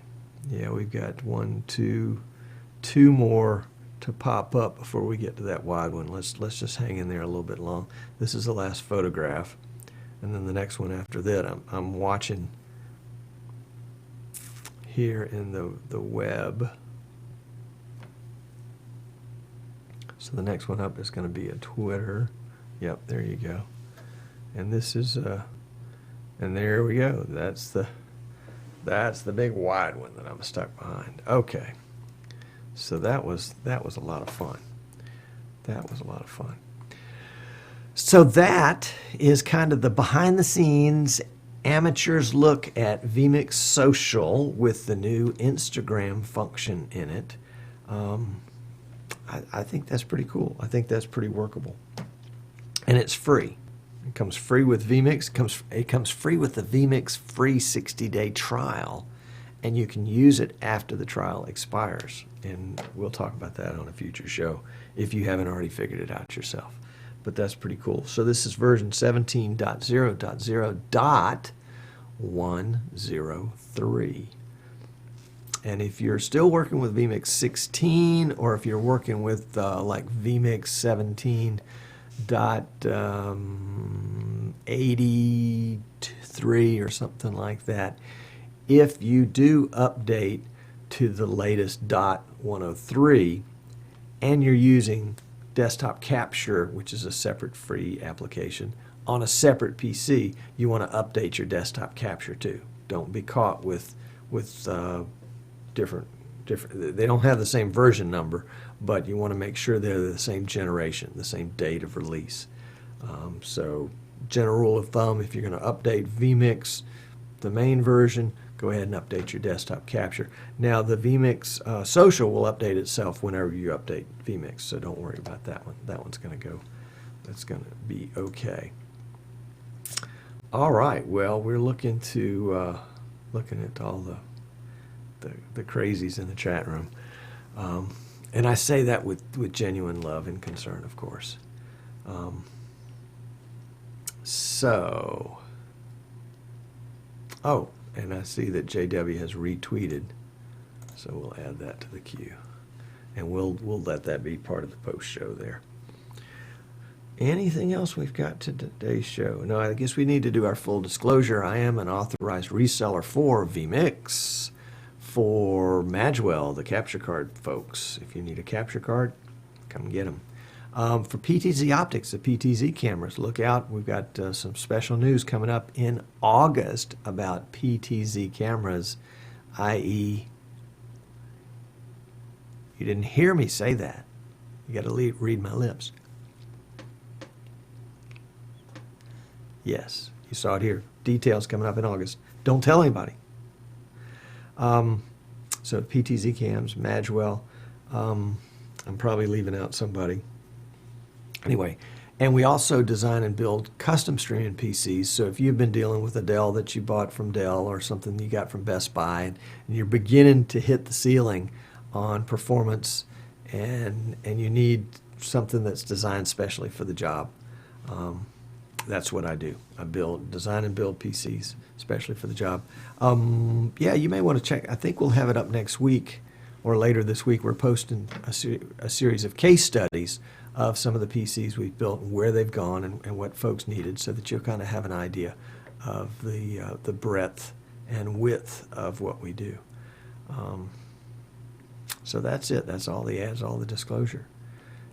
Yeah, we've got two more to pop up before we get to that wide one. Let's just hang in there a little bit long. This is the last photograph, and then the next one after that. I'm watching here in the web. So the next one up is going to be a Twitter. Yep, there you go. And this is and there we go. That's the big wide one that I'm stuck behind. Okay. So that was a lot of fun. That was a lot of fun. So that is kind of the behind the scenes amateur's look at vMix Social with the new Instagram function in it. I think that's pretty cool. I think that's pretty workable. And it's free. It comes free with vMix. It comes free with the vMix free 60-day trial, and you can use it after the trial expires. And we'll talk about that on a future show if you haven't already figured it out yourself. But that's pretty cool. So this is version 17.0.0.103. And if you're still working with vMix 16, or if you're working with like vMix 17.83 or something like that, if you do update to the latest .103 and you're using desktop capture, which is a separate free application, on a separate PC, you want to update your desktop capture too. Don't be caught with different. They don't have the same version number, but you want to make sure they're the same generation, the same date of release. So, general rule of thumb: if you're going to update vMix, the main version, go ahead and update your desktop capture. Now, the vMix social will update itself whenever you update vMix, so don't worry about that one. That one's going to go. That's going to be okay. All right. Well, we're looking at all the crazies in the chat room, and I say that with genuine love and concern, of course. Oh, and I see that JW has retweeted, so we'll add that to the queue, and we'll let that be part of the post show there. Anything else we've got to today's show? No, I guess we need to do our full disclosure. I am an authorized reseller for vMix, for Magwell, the capture card folks. If you need a capture card, come get them. For PTZ Optics, the PTZ cameras, look out. We've got some special news coming up in August about PTZ cameras, i.e., you didn't hear me say that. You got to read my lips. Yes, you saw it here. Details coming up in August. Don't tell anybody. So PTZ cams, Magwell. I'm probably leaving out somebody. Anyway, and we also design and build custom streaming PCs. So if you've been dealing with a Dell that you bought from Dell or something you got from Best Buy, and you're beginning to hit the ceiling on performance, and you need something that's designed specially for the job, that's what I do. I design and build PCs, especially for the job. Yeah, you may want to check. I think we'll have it up next week or later this week. We're posting a series of case studies of some of the PCs we've built and where they've gone and what folks needed, so that you'll kind of have an idea of the breadth and width of what we do. So that's it. That's all the ads, all the disclosure.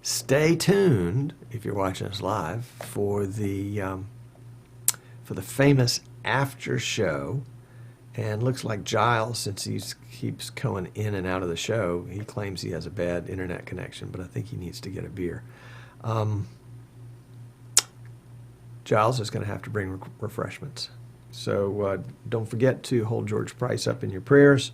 Stay tuned if you're watching us live for the famous after show. And looks like Giles, since he keeps going in and out of the show, he claims he has a bad internet connection, but I think he needs to get a beer. Giles is going to have to bring refreshments. So don't forget to hold George Price up in your prayers.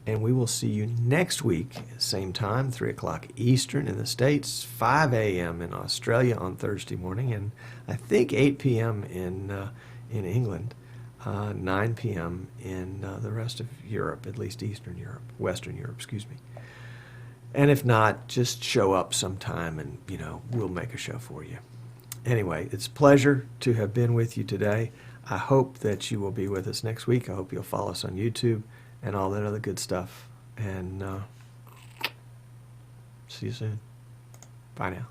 And we will see you next week, same time, 3 o'clock Eastern in the States, 5 a.m. in Australia on Thursday morning, and I think 8 p.m. in England, 9 p.m. in the rest of Europe, at least Eastern Europe, Western Europe, excuse me. And if not, just show up sometime and, we'll make a show for you. Anyway, it's a pleasure to have been with you today. I hope that you will be with us next week. I hope you'll follow us on YouTube and all that other good stuff. And see you soon. Bye now.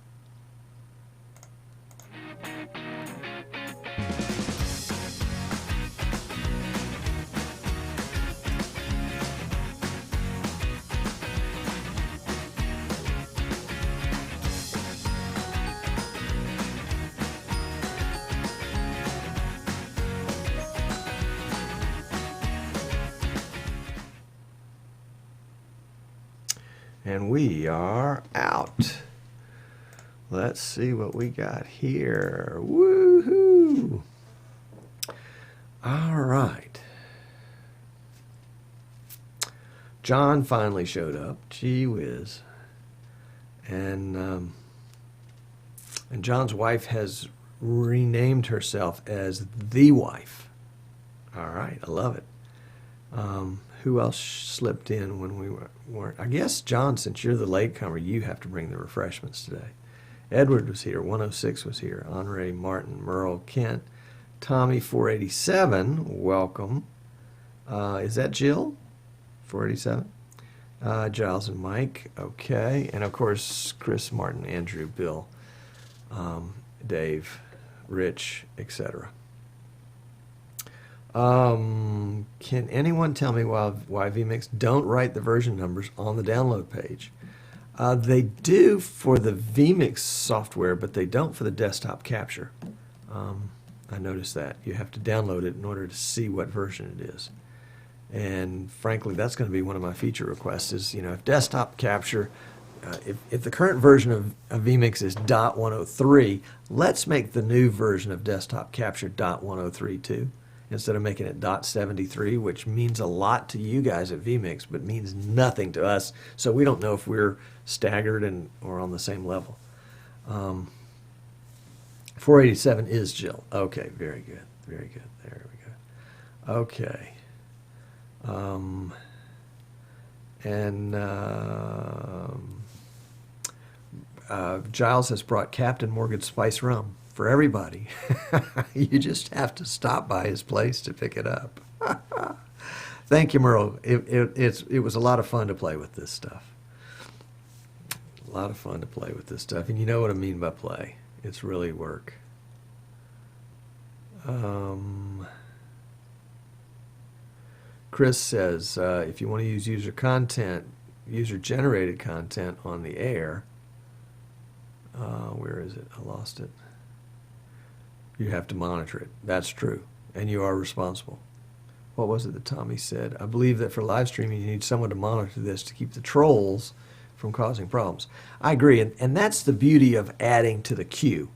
And we are out. Let's see what we got here. Woohoo! All right. John finally showed up. Gee whiz. And John's wife has renamed herself as the wife. All right, I love it. Who else slipped in when we weren't? I guess, John, since you're the latecomer, you have to bring the refreshments today. Edward was here. 106 was here. Henri, Martin, Merle, Kent, Tommy, 487. Welcome. Is that Jill? 487. Giles and Mike. Okay. And, of course, Chris, Martin, Andrew, Bill, Dave, Rich, etc. Can anyone tell me why vMix don't write the version numbers on the download page? They do for the vMix software, but they don't for the desktop capture. I noticed that. You have to download it in order to see what version it is. And frankly, that's going to be one of my feature requests is, if desktop capture, if the current version of vMix is .103, let's make the new version of desktop capture .103 too, instead of making it .73, which means a lot to you guys at vMix, but means nothing to us. So we don't know if we're staggered or on the same level. 487 is Jill. Okay, very good. Very good. There we go. Okay. Giles has brought Captain Morgan's Spice Rum for everybody. You just have to stop by his place to pick it up. Thank you, Merle. It was a lot of fun to play with this stuff. A lot of fun to play with this stuff. And you know what I mean by play. It's really work. Chris says, if you want to use user-generated content on the air, where is it? I lost it. You have to monitor it. That's true. And you are responsible. What was it that Tommy said? I believe that for live streaming, you need someone to monitor this to keep the trolls from causing problems. I agree. And that's the beauty of adding to the queue.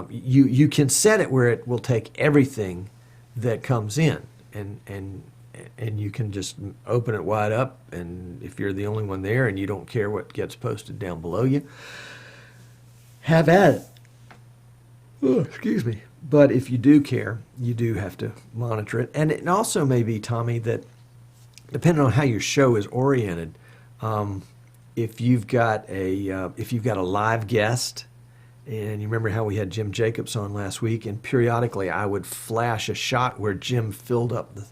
You can set it where it will take everything that comes in. And you can just open it wide up. And if you're the only one there and you don't care what gets posted down below you, have at it. Oh, excuse me. But if you do care, you do have to monitor it. And it also may be, Tommy, that depending on how your show is oriented, if you've got a live guest, and you remember how we had Jim Jacobs on last week, and periodically I would flash a shot where Jim filled up the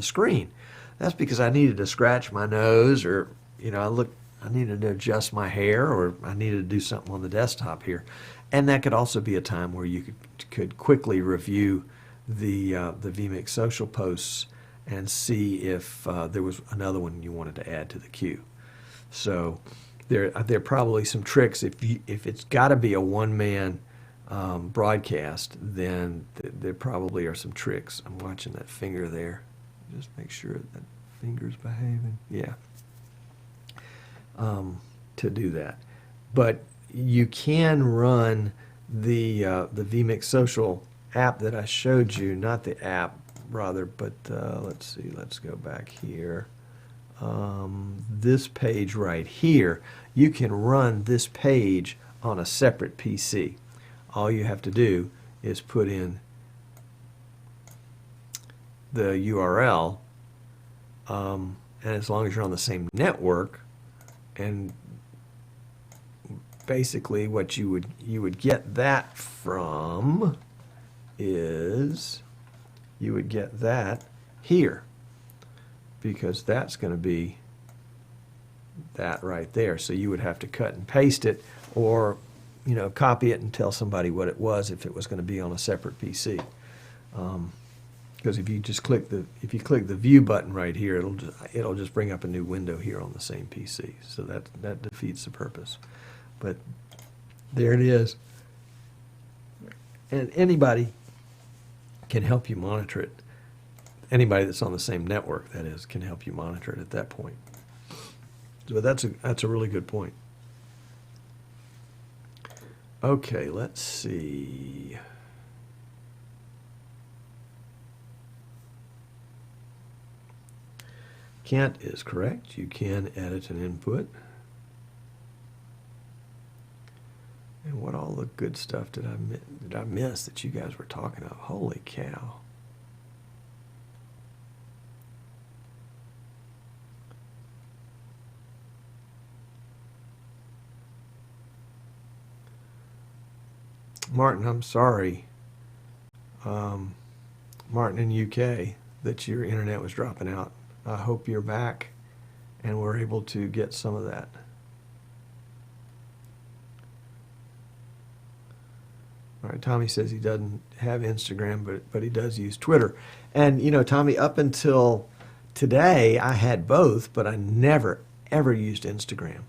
screen. That's because I needed to scratch my nose, or I needed to adjust my hair, or I needed to do something on the desktop here. And that could also be a time where you could quickly review the vMix social posts and see if there was another one you wanted to add to the queue. So there are probably some tricks. If it's got to be a one-man broadcast, then there probably are some tricks. I'm watching that finger there. Just make sure that finger's behaving. Yeah. To do that. But you can run the vMix social app that I showed you, not the app rather, but let's see, let's go back here. This page right here, you can run this page on a separate PC. All you have to do is put in the URL, and as long as you're on the same network, and basically what you would get that from is you would get that here, because that's going to be that right there. So you would have to cut and paste it, or copy it and tell somebody what it was if it was going to be on a separate PC. Because if you click the view button right here, it'll just bring up a new window here on the same PC. So that defeats the purpose. But there it is. And anybody can help you monitor it. Anybody that's on the same network, that is, can help you monitor it at that point. So that's a really good point. Okay, let's see. Kent is correct. You can edit an input. all the good stuff did I miss that you guys were talking of? Holy cow. Martin, I'm sorry. Martin in UK, that your internet was dropping out. I hope you're back and we're able to get some of that. All right, Tommy says he doesn't have Instagram, but he does use Twitter. And, you know, Tommy, up until today, I had both, but I never, ever used Instagram.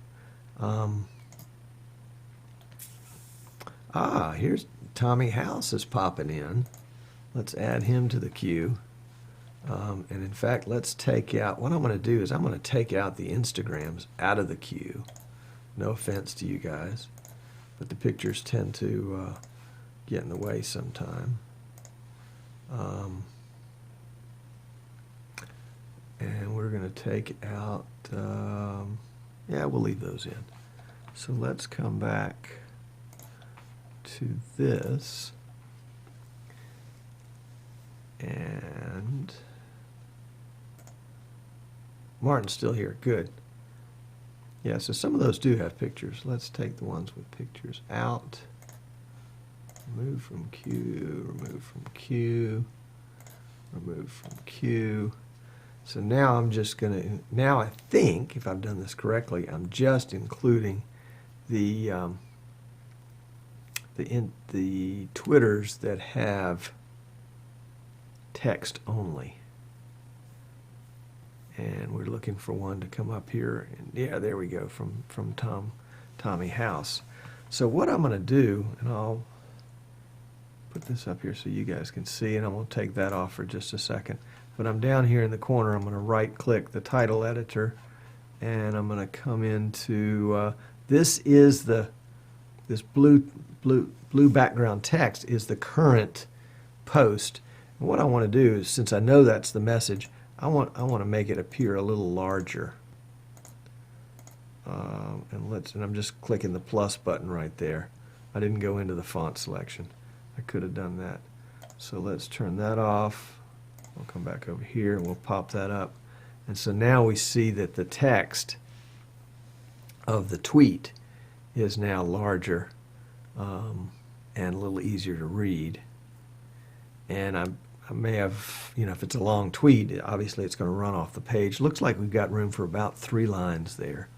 Here's Tommy House is popping in. Let's add him to the queue. And in fact, let's take out, what I'm going to do is I'm going to take out the Instagrams out of the queue. No offense to you guys, but the pictures tend to get in the way sometime. And we're going to take out, yeah, we'll leave those in. So let's come back to this. And Martin's still here. Good. Yeah, so some of those do have pictures. Let's take the ones with pictures out. Remove from queue, remove from queue, remove from queue. So now I'm just going to, now I think, if I've done this correctly, I'm just including the Twitters that have text only. And we're looking for one to come up here. And yeah, there we go, from Tommy House. So what I'm going to do, and I'll put this up here so you guys can see, and I'm going to take that off for just a second. But I'm down here in the corner. I'm going to right-click the title editor, and I'm going to come into this blue background text is the current post. And what I want to do is, since I know that's the message, I want to make it appear a little larger. And I'm just clicking the plus button right there. I didn't go into the font selection. I could have done that. So let's turn that off. We'll come back over here and we'll pop that up. And so now we see that the text of the tweet is now larger and a little easier to read. And I may have, you know, if it's a long tweet, obviously it's going to run off the page. Looks like we've got room for about 3 lines there.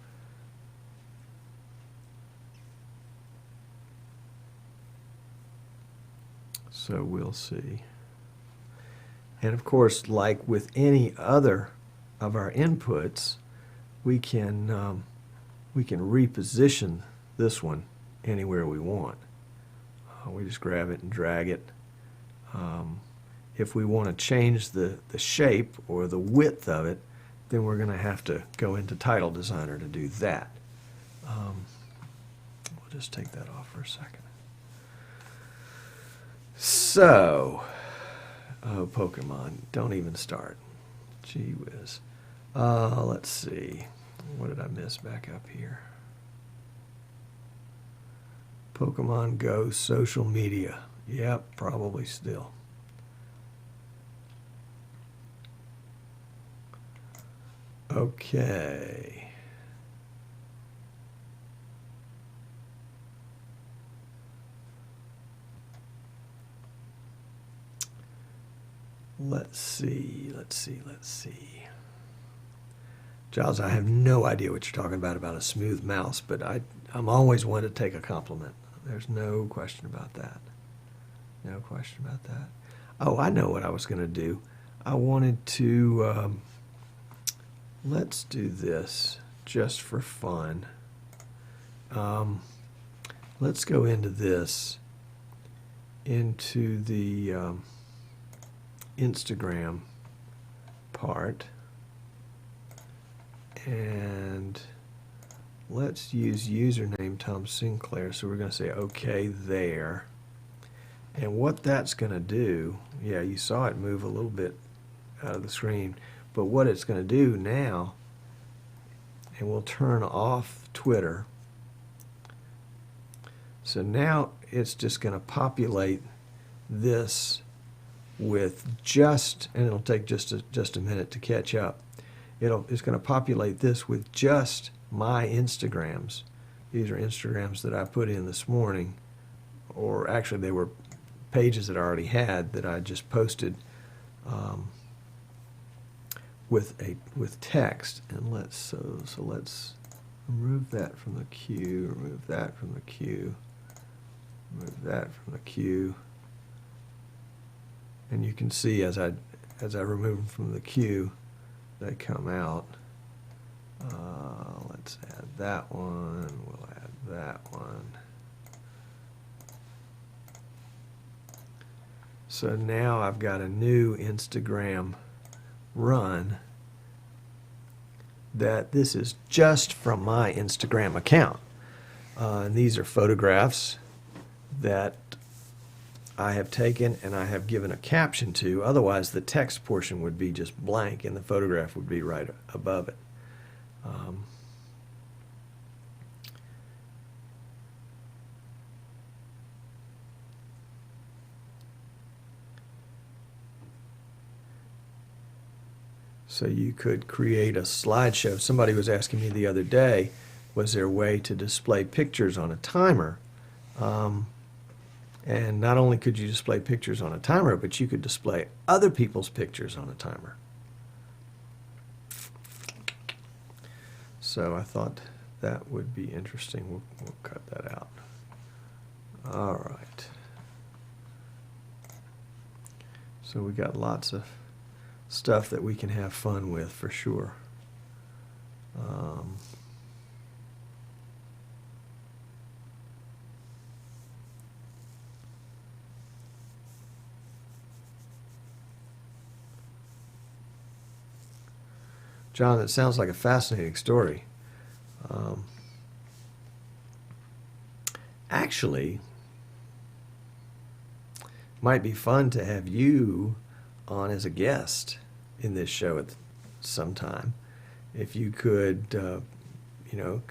So we'll see. And of course, like with any other of our inputs, we can reposition this one anywhere we want. We just grab it and drag it. If we want to change the shape or the width of it, then we're going to have to go into Title Designer to do that. We'll just take that off for a second. So, oh, Pokemon, don't even start. Gee whiz. Let's see. What did I miss back up here? Pokemon Go social media. Yep, probably still. Okay. Let's see. Giles, I have no idea what you're talking about a smooth mouse, but I'm always one to take a compliment. There's no question about that. No question about that. Oh, I know what I was going to do. I wanted to, let's do this just for fun. Let's go into this, into the Instagram part, and let's use username Tom Sinclair. So we're going to say OK there. And what that's going to do, yeah, you saw it move a little bit out of the screen, but what it's going to do now, and we'll turn off Twitter. So now it's just going to populate this with just, and it'll take just a minute to catch up. It's going to populate this with just my Instagrams. These are Instagrams that I put in this morning, or actually they were pages that I already had that I just posted with text. And let's remove that from the queue, remove that from the queue, remove that from the queue. And you can see as I remove them from the queue, they come out. Let's add that one. We'll add that one. So now I've got a new Instagram run that this is just from my Instagram account. And these are photographs that I have taken and I have given a caption to. Otherwise, the text portion would be just blank and the photograph would be right above it. So you could create a slideshow. Somebody was asking me the other day, was there a way to display pictures on a timer? And not only could you display pictures on a timer, but you could display other people's pictures on a timer. So I thought that would be interesting. We'll cut that out. All right. So we got lots of stuff that we can have fun with for sure. John, that sounds like a fascinating story. Actually, might be fun to have you on as a guest in this show at some time. If you could, you know,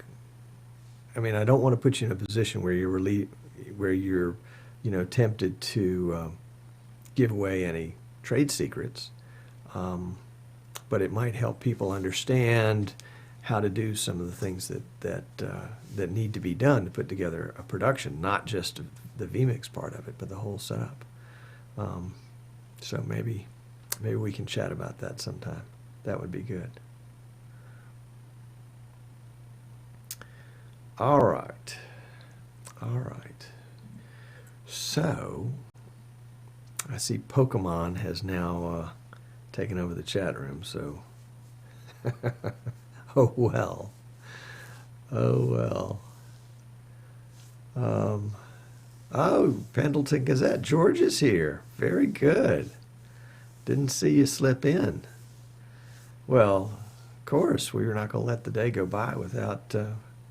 I mean, I don't want to put you in a position where you're you know, tempted to give away any trade secrets. But it might help people understand how to do some of the things that need to be done to put together a production, not just the vMix part of it, but the whole setup. So maybe we can chat about that sometime. That would be good. All right. All right. So I see Pokemon has now taken over the chat room, so oh well. Oh well. Oh, Pendleton Gazette. George is here. Very good. Didn't see you slip in. Well, of course, we were not going to let the day go by without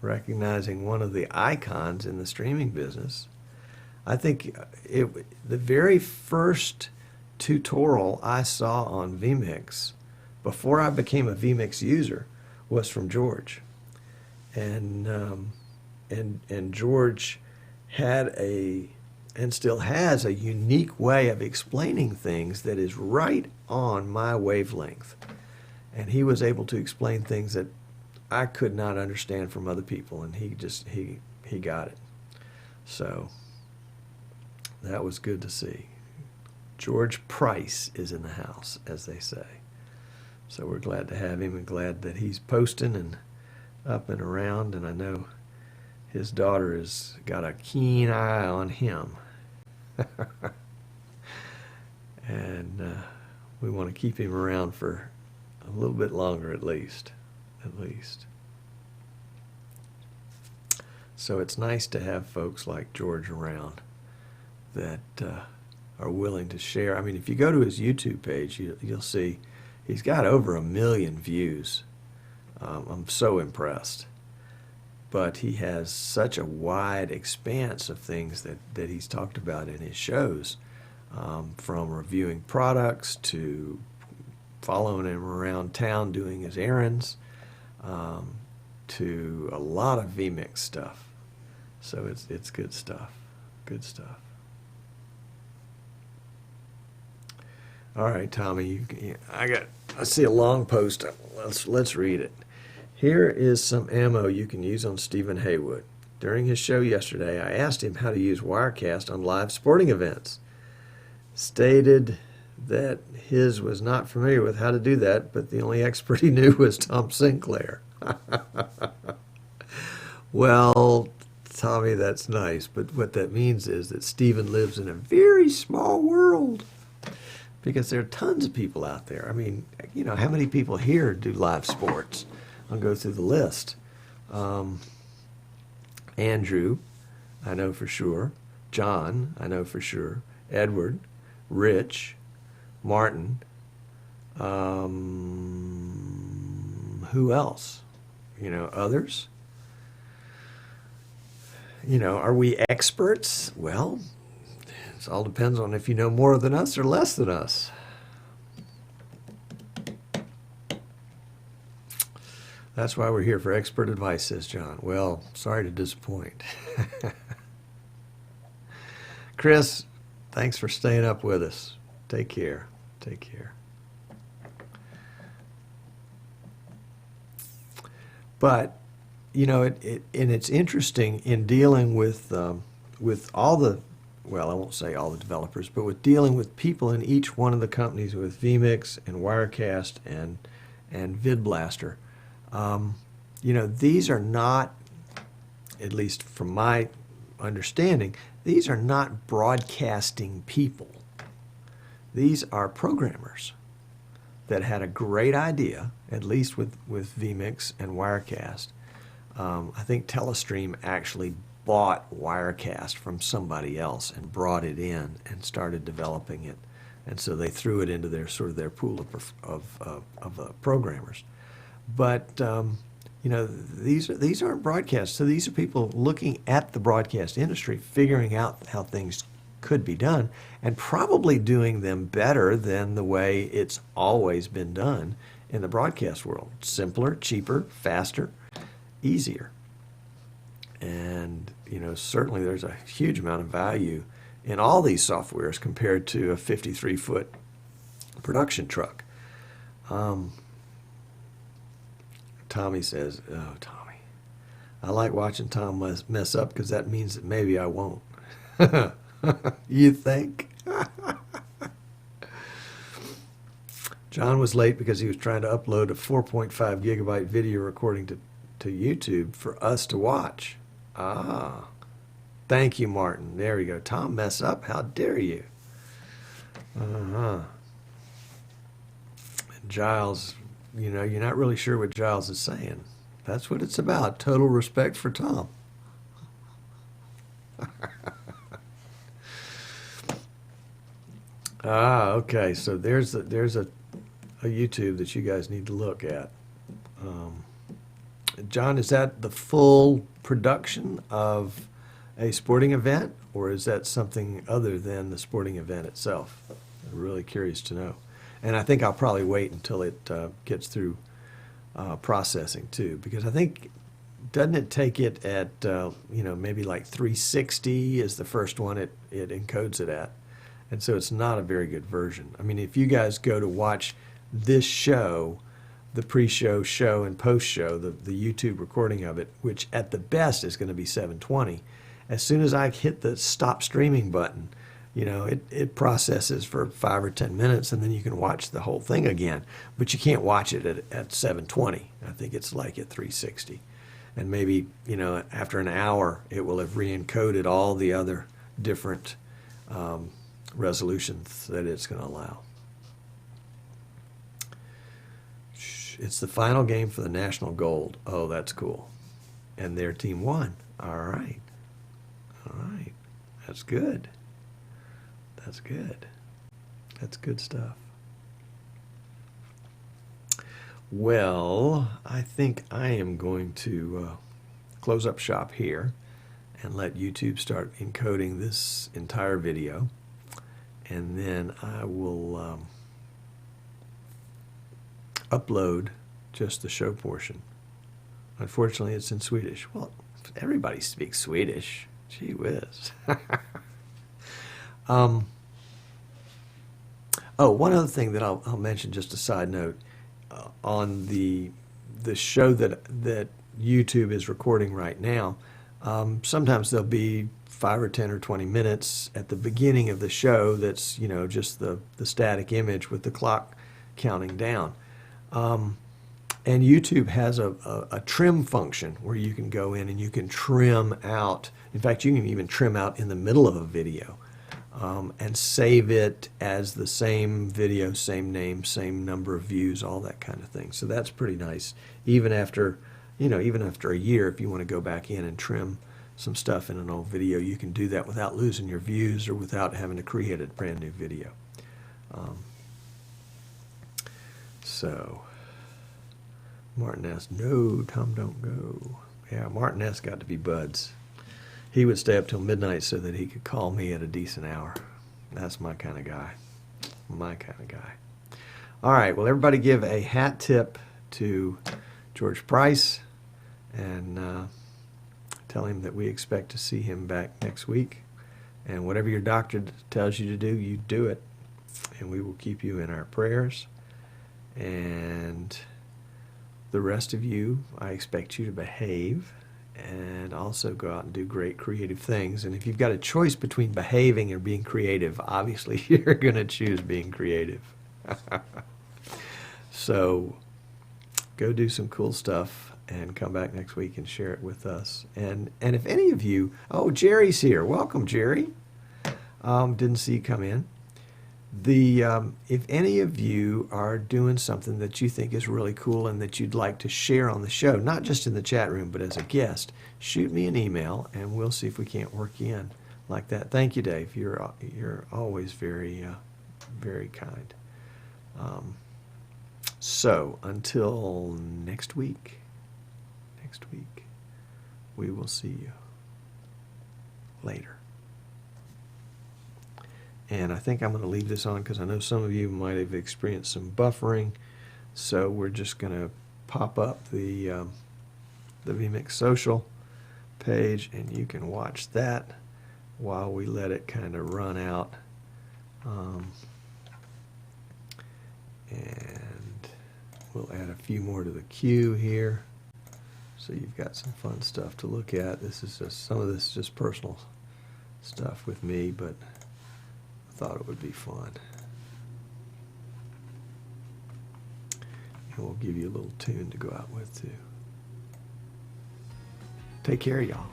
recognizing one of the icons in the streaming business. I think the very first tutorial I saw on vMix before I became a vMix user was from George, and George had and still has a unique way of explaining things that is right on my wavelength, and he was able to explain things that I could not understand from other people, and he got it. So that was good to see. George Price is in the house, as they say. So we're glad to have him and glad that he's posting and up and around. And I know his daughter has got a keen eye on him. And we want to keep him around for a little bit longer at least. So it's nice to have folks like George around that are willing to share. I mean, if you go to his YouTube page, you'll see he's got over 1 million views. I'm so impressed. But he has such a wide expanse of things that he's talked about in his shows, from reviewing products to following him around town doing his errands, to a lot of vMix stuff. So it's good stuff. Good stuff. All right, Tommy, I see a long post. Let's read it. Here is some ammo you can use on Stephen Haywood. During his show yesterday, I asked him how to use Wirecast on live sporting events. Stated that his was not familiar with how to do that, but the only expert he knew was Tom Sinclair. Well, Tommy, that's nice, but what that means is that Stephen lives in a very small world, because there are tons of people out there. I mean, you know, how many people here do live sports? I'll go through the list. Andrew, I know for sure. John, I know for sure. Edward, Rich, Martin. Who else? You know, others? You know, are we experts? Well, it all depends on if you know more than us or less than us. That's why we're here for expert advice, says John. Well, sorry to disappoint. Chris, thanks for staying up with us. Take care. Take care. But, you know, and it's interesting in dealing with all the, well, I won't say all the developers, but with dealing with people in each one of the companies with vMix and Wirecast and VidBlaster. You know, these are not, at least from my understanding, these are not broadcasting people. These are programmers that had a great idea, at least with vMix and Wirecast. I think Telestream actually bought Wirecast from somebody else and brought it in and started developing it. And so they threw it into their sort of their pool of programmers. But you know, these aren't broadcasts. So these are people looking at the broadcast industry, figuring out how things could be done, and probably doing them better than the way it's always been done in the broadcast world. Simpler, cheaper, faster, easier. And you know, certainly there's a huge amount of value in all these softwares compared to a 53-foot production truck. Tommy says, oh, Tommy, I like watching Tom mess up because that means that maybe I won't. You think? John was late because he was trying to upload a 4.5 gigabyte video recording to YouTube for us to watch. Ah, thank you, Martin. There we go. Tom mess up? How dare you? Giles, you know, you're not really sure what Giles is saying. That's what it's about. Total respect for Tom. Okay. So there's a YouTube that you guys need to look at. John, is that the full production of a sporting event, or is that something other than the sporting event itself? I'm really curious to know. And I think I'll probably wait until it gets through processing too, because I think, doesn't it take it at, you know, maybe like 360 is the first one it encodes it at. And so it's not a very good version. I mean, if you guys go to watch this show, the pre-show, show, and post-show, the YouTube recording of it, which at the best is going to be 720, as soon as I hit the stop streaming button, you know, it processes for 5 or 10 minutes, and then you can watch the whole thing again. But you can't watch it at 720. I think it's like at 360. And maybe, you know, after an hour, it will have re-encoded all the other different resolutions that it's going to allow. It's the final game for the National Gold. Oh, that's cool. And their team won. All right. All right. That's good. That's good. That's good stuff. Well, I think I am going to close up shop here and let YouTube start encoding this entire video. And then I will upload just the show portion. Unfortunately, it's in Swedish. Well, Everybody speaks Swedish. Gee whiz. Oh, one other thing that I'll mention, just a side note, on the show that YouTube is recording right now. Sometimes there'll be 5 or 10 or 20 minutes at the beginning of the show that's, just the static image with the clock counting down. And YouTube has a trim function where you can go in and you can trim out. In fact, you can even trim out in the middle of a video and save it as the same video, same name, same number of views, all that kind of thing. So that's pretty nice. Even after a year, if you want to go back in and trim some stuff in an old video, you can do that without losing your views or without having to create a brand new video. So Martin asked, no, Tom, don't go. Yeah, Martin S. got to be buds. He would stay up till midnight so that he could call me at a decent hour. That's my kind of guy. My kind of guy. All right, well, everybody give a hat tip to George Price and tell him that we expect to see him back next week. And whatever your doctor tells you to do, you do it. And we will keep you in our prayers. And the rest of you, I expect you to behave and also go out and do great creative things. And if you've got a choice between behaving and being creative, obviously you're going to choose being creative. So go do some cool stuff and come back next week and share it with us. And if any of you, oh, Jerry's here. Welcome, Jerry. Didn't see you come in. If any of you are doing something that you think is really cool and that you'd like to share on the show, not just in the chat room, but as a guest, shoot me an email and we'll see if we can't work you in like that. Thank you, Dave. You're always very, very kind. So until next week, we will see you later. And I think I'm going to leave this on because I know some of you might have experienced some buffering. So we're just going to pop up the vMix social page, and you can watch that while we let it kind of run out. And we'll add a few more to the queue here. So you've got some fun stuff to look at. This is just, some of this is just personal stuff with me, but thought it would be fun. And we'll give you a little tune to go out with too. Take care, y'all.